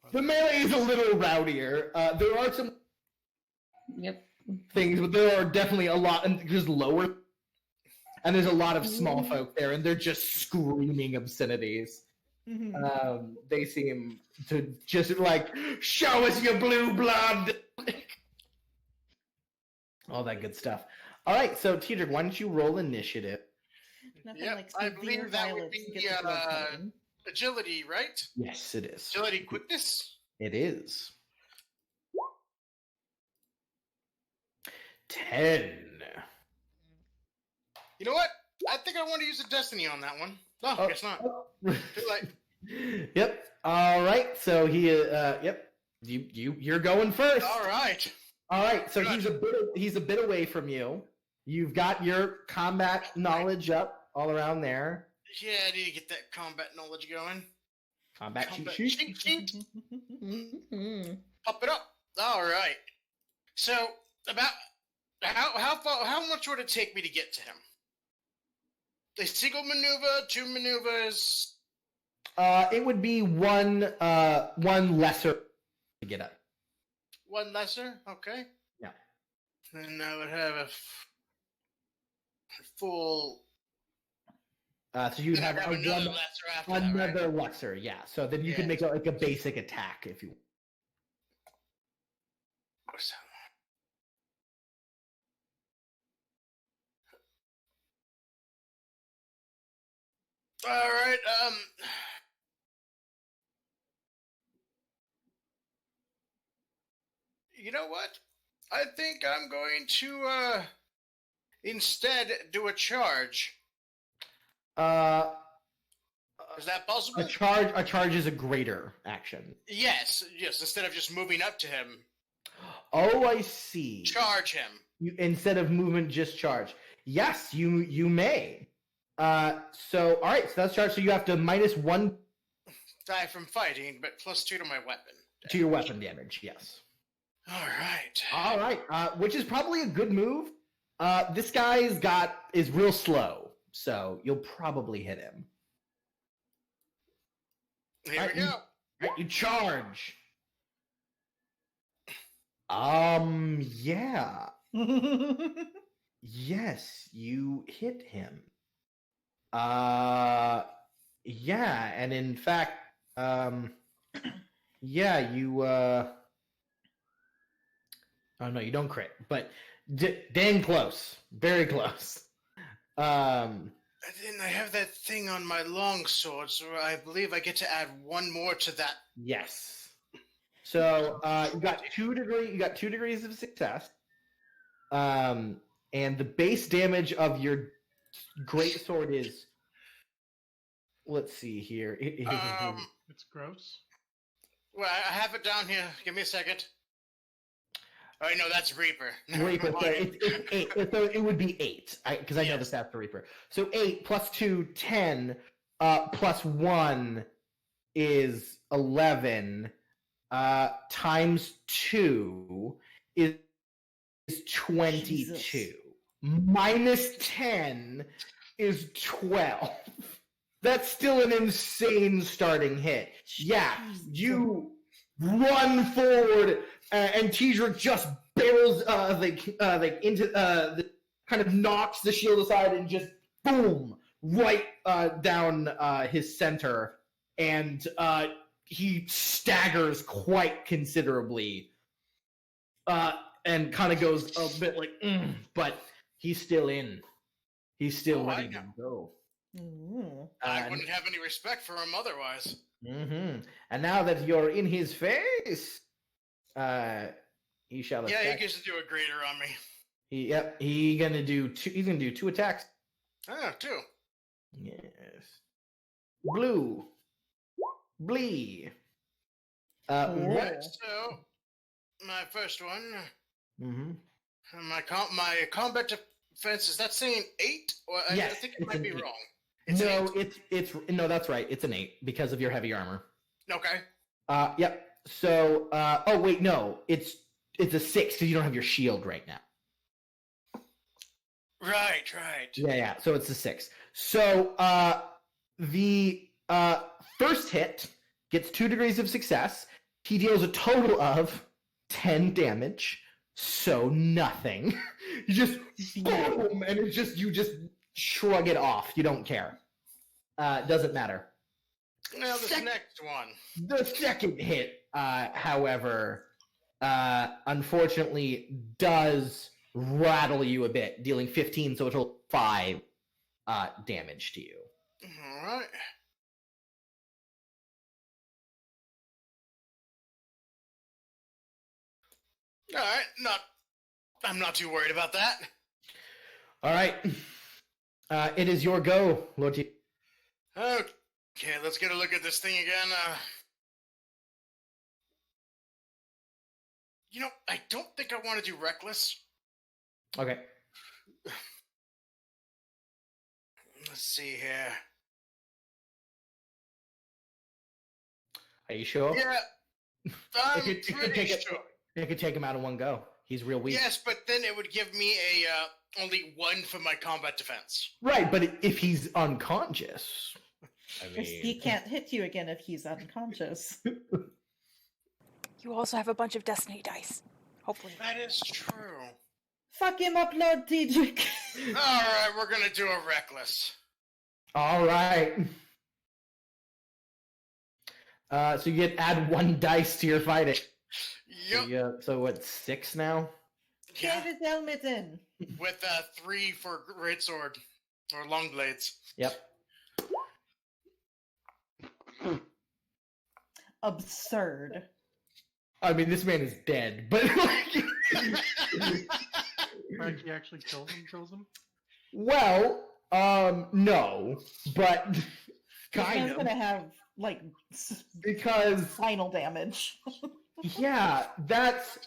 off. The melee is a little rowdier. There are some Yep. things, but there are definitely a lot, and just lower. And there's a lot of small folk there, and they're just screaming obscenities. Mhm. They seem to just like, show us your blue blood! All that good stuff. All right, so Tidrick, why don't you roll initiative? Nothing Yep, like I severe believe that would violence be, gets the blood flowing. Agility, right? Yes, it is. Agility, quickness. It is. 10. You know what? I think I want to use a destiny on that one. No, Oh. guess not. Too late. Yep. All right. So he. Yep. You're going first. All right. All right. So Good. he's a bit away from you. You've got your combat knowledge up all around there. Yeah, I need to get that combat knowledge going. Combat cheat Combat sheet. cheat. Mhm. Pop it up. All right. So, about how much would it take me to get to him? A single maneuver, 2 maneuvers. It would be one lesser to get up. One lesser. Okay. Yeah. Then I would have a full. So you'd Then have I'd have another lesser after that, right? another lesser, yeah. So then you can Yeah. make like a basic attack if you. What's that? All right. You know what? I think I'm going to instead do a charge. Uh, Is that possible? a charge is a greater action. Yes. Instead of just moving up to him, Oh, I see. charge him. You, instead of movement, just charge. Yes, you may. So all right, so that's charge. So you have to -1 Die from fighting, but +2 to my weapon. to your weapon damage. Yes. All right. All right, which is probably a good move. This guy's is real slow, so you'll probably hit him. Here we go. All right, you charge. Yeah. Yes, you hit him. Yeah, and in fact, yeah, you, oh no, you don't crit, but dang close. Very close. And then I have that thing on my longsword, so I believe I get to add 1 more to that. Yes. So, you got 2 degrees of success. And the base damage of your great sword is, let's see here. It's gross. Well, I have it down here. Give me a second. Oh, no, that's Reaper. Reaper, so it's 8. So it would be 8, because I know the stats for Reaper. So 8 plus 2, 10, plus 1 is 11, times 2 is 22. Jesus. Minus 10 is 12. That's still an insane starting hit. Yeah, you run forward, and Tidrick just barrels into the kind of knocks the shield aside and just boom right down his center, and he staggers quite considerably, and kind of goes a bit like, but he's still in. He's still ready to go. Ooh. I wouldn't have any respect for him otherwise. Mm-hmm. And now that you're in his face, he shall attack. Yeah, he gets to do a greater on me. He's gonna do 2 attacks. Oh, 2. Yes. Blue. Blee. Right, so my first one. Mm-hmm. My combat defense, is that saying 8? Or Yes, I think it it's might an be 8. wrong. It's No, 8. it's no, that's right. It's an 8 because of your heavy armor. Okay. Yep. So, oh wait, no, it's a 6 because you don't have your shield right now. Right. Yeah. So it's a 6. So, the first hit gets 2 degrees of success. He deals a total of 10 damage. So nothing. You just boom, and it's just you just shrug it off. You don't care. Doesn't matter. Now this next one. The second hit, however, unfortunately does rattle you a bit, dealing 15, so a total of 5 damage to you. All right. All right. I'm not too worried about that. All right. It is your go, Lord T. Okay, let's get a look at this thing again. I don't think I want to do reckless. Okay. Let's see here. Are you sure? Yeah, I'm It could pretty take it. sure. It could take him out in one go. He's real weak. Yes, but then it would give me a only 1 for my combat defense. Right, but if he's unconscious, I mean, He can't hit you again if he's unconscious. You also have a bunch of destiny dice. Hopefully. That is true. Fuck him up, Lord Diedrich. Alright, we're gonna do a reckless. all right. So you get add 1 dice to your fighting. Yep. So what? 6 now. Yeah. Get his helmet in. With 3 for greatsword or long blades. Yep. Absurd. I mean, this man is dead, but Frankie actually kills him? well, no, but This kind man's of gonna have, like, because final damage. yeah, that's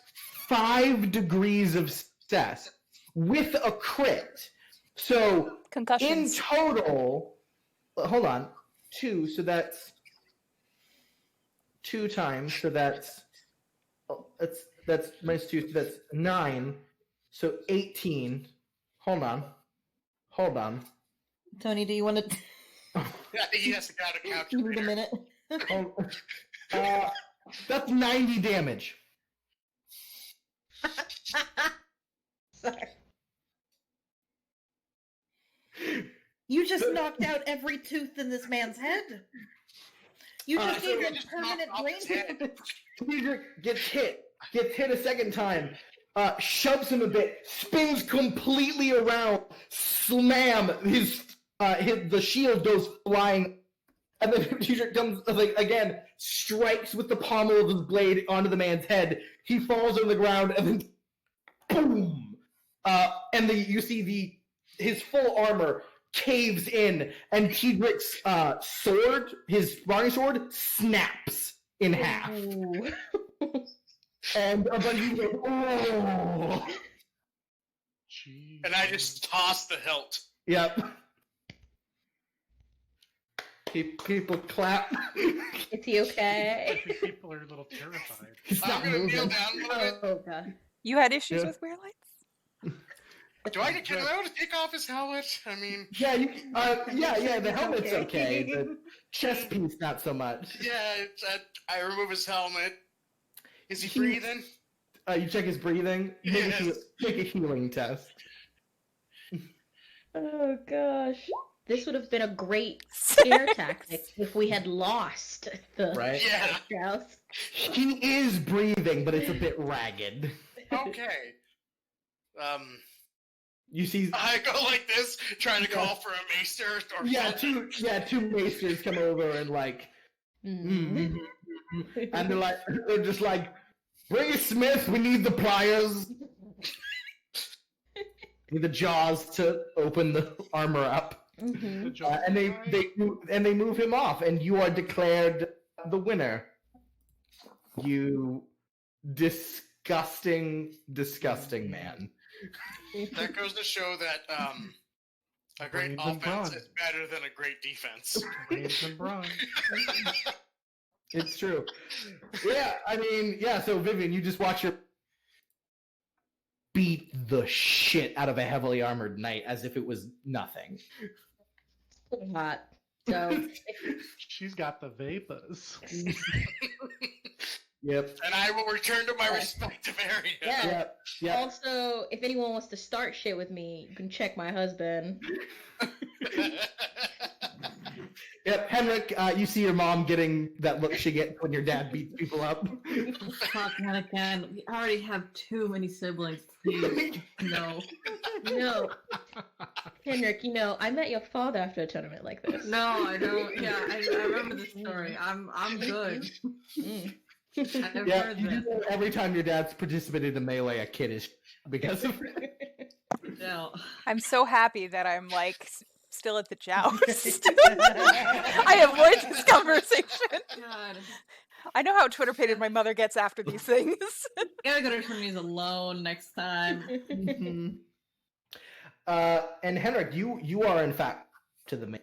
5 degrees of success with a crit. So in Concussions. total, hold on, 2. So that's 2 times. So that's minus 2. So that's 9. So 18. Hold on. Tony, do you want to He has to got a give me a calculator. minute? That's 90 damage. Sorry. You just knocked out every tooth in this man's head. You just so gave we him just permanent knocked off brain his head. damage. Diedrich gets hit a second time, shoves him a bit, spins completely around, slam, the shield goes flying, and then Diedrich comes, again, strikes with the pommel of his blade onto the man's head. He falls on the ground, and then boom! And you see his full armor caves in, and Diedrich's sword, his throwing sword, snaps in half. Ooh. And but he's like, oh. Jeez. And I just tossed the hilt. Yep. People clap. Is he I okay? think people are a little terrified. He's I'm not gonna kneel moving. down a little bit. Oh god. You had issues Yeah. with Weirlights? Do I get to take off his helmet? I mean, Yeah, yeah. The helmet's okay. The chest piece, not so much. yeah, I remove his helmet. Is he breathing? You check his breathing. Make Yes. a healing test. Oh gosh. This would have been a great scare tactic if we had lost the Right. Yeah. joust. He is breathing, but it's a bit ragged. Okay. You see, I go like this, trying to call for a maester or something. two maesters come over and like, Mm. and they're just like, bring a smith. We need the pliers. Need the jaws to open the armor up. Mhm. The jaws And fly. they move him off, and you are declared the winner. You disgusting man. That goes to show that a great Brains and offense brawn. is better than a great defense. Brains and brawn. It's true. Yeah, I mean, yeah. So Vivian, you just watch your beat the shit out of a heavily armored knight as if it was nothing. Hot. So She's got the vapors. Yep. And I will return to my respective area. Yeah. Yep. Yep. also, if anyone wants to start shit with me, you can check my husband. Yep. Henrik, you see your mom getting that look she gets when your dad beats people up. Fuck that again. We already have too many siblings. Please, no. No, Henrik, I met your father after a tournament like this. No, I don't. Yeah, I remember this story. I'm good. Mm. I've Yeah, heard you this. do know every time your dad's participated in melee, a kid is because of No. I'm so happy that I'm still at the joust. I avoid this conversation. God. I know how Twitter-pated my mother gets after these things. Gotta go to tourneys alone next time. Mhm. And Henrik, you are in fact to the main.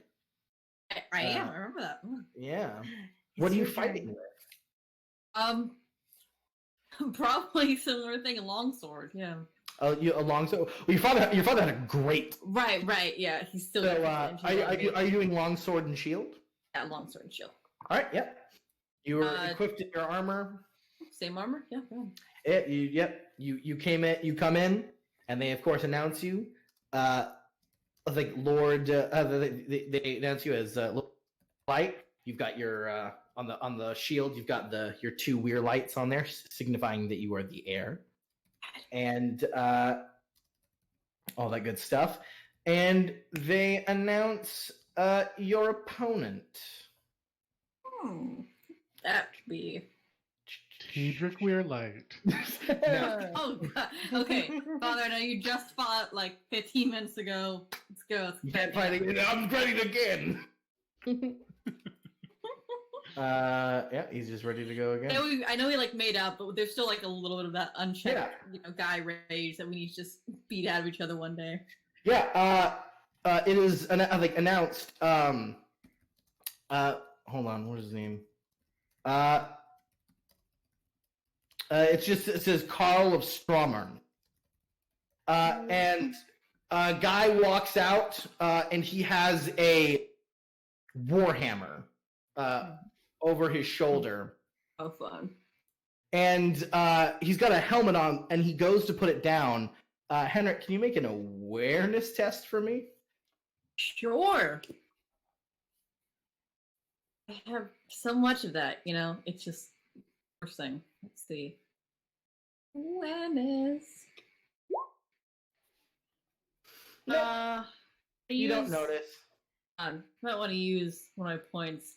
I am. I remember that. Yeah. It's What are you your turn. fighting with? Probably similar thing. A longsword. Yeah. Oh, a longsword. Well, your father had a great. Right. Yeah, he's still. So, are you doing longsword and shield? Yeah, longsword and shield. All right. Yep. You were equipped in your armor. Same armor. Yeah. Go ahead. You came in. You come in, and they of course announce you. Like Lord, they announce you as Light. You've got your on the shield. You've got your two Weirlights on there, signifying that you are the heir, and all that good stuff. And they announce your opponent. That could be. Hedrick Weirlight. No. Oh, God. Okay. Father, I know you just fought like 15 minutes ago. Let's go. You can't fight again. I'm fighting again. Yeah, he's just ready to go again. I know we like made up, but there's still like a little bit of that unchecked, guy rage that we need to just beat out of each other one day. Yeah. It is announced. Hold on. What is his name? It says Carl of Stromern. And a guy walks out, and he has a warhammer over his shoulder. Oh, fun. And he's got a helmet on, and he goes to put it down. Henrik, can you make an awareness test for me? Sure. I have so much of that, it's just first thing. Let's see. Awareness. You don't notice. I might want to use one of my points.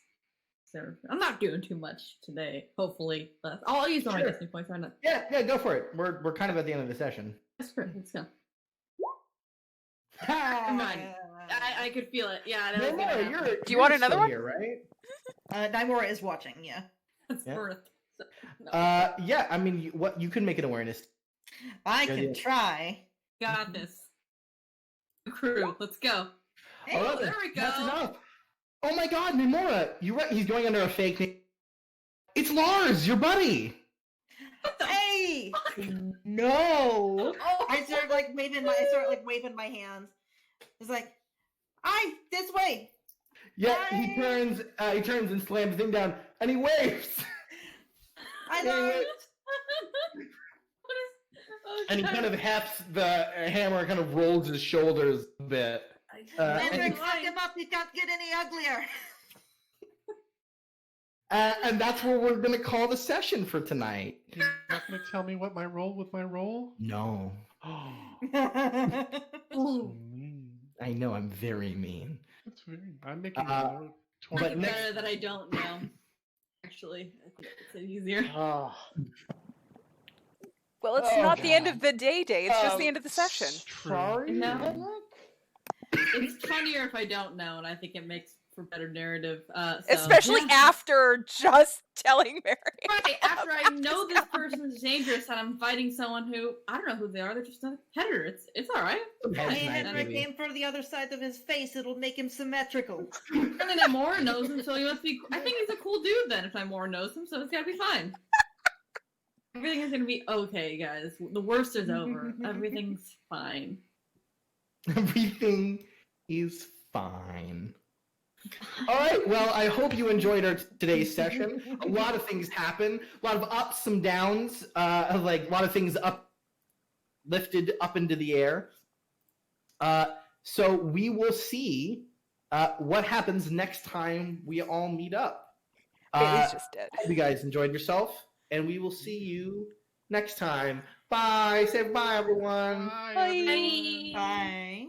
So I'm not doing too much today, hopefully. But I'll use one of my destiny points. Why not? Yeah, go for it. We're kind of at the end of the session. That's great. Let's go. Come on. I could feel it. Yeah. Do you want another one? Here, right? Nymora is watching. Yeah. That's birth. So, no. Yeah. I mean, you can make an awareness. I can try. Got this. Crew, let's go. Hey, Oh, there we go. That's enough. Oh my God, Mimora, you're right. He's going under a fake name. It's Lars, your buddy. Hey! No! Oh, I start waving my hands. It's like, this way. Yeah, he turns and slams the thing down, and he waves. I know. And he kind of hefts the hammer, kind of rolls his shoulders a bit. Henrik, fuck him up. He can't get any uglier. And that's where we're going to call the session for tonight. You're not going to tell me what my role with my role? No. Oh, Ooh. mean. I know, I'm very mean. That's very. I'm making a note. But It's better that I don't know. Actually, I think it's easier. Oh. Well, it's not the end of the day. It's just the end of the session. Sorry? No. It's funnier if I don't know, and I think it makes for better narrative. Especially after just telling Mary. Right, after I know this person is dangerous and I'm fighting someone who, I don't know who they are, they're just a competitor. It's alright. That's Hey, nice, Henrik, baby. aim for the other side of his face. It'll make him symmetrical. And then Namora knows him, so he must be. I think he's a cool dude then if Namora knows him, so it's gotta be fine. Everything is gonna be okay, guys. The worst is over. Everything's fine. Everything is fine. All right. Well, I hope you enjoyed today's session. A lot of things happen. A lot of ups and downs. A lot of things lifted up into the air. So we will see what happens next time we all meet up. It's just dead. Hope you guys enjoyed yourself, and we will see you next time. Bye. Say bye, everyone. Bye, Bye. everyone. Bye.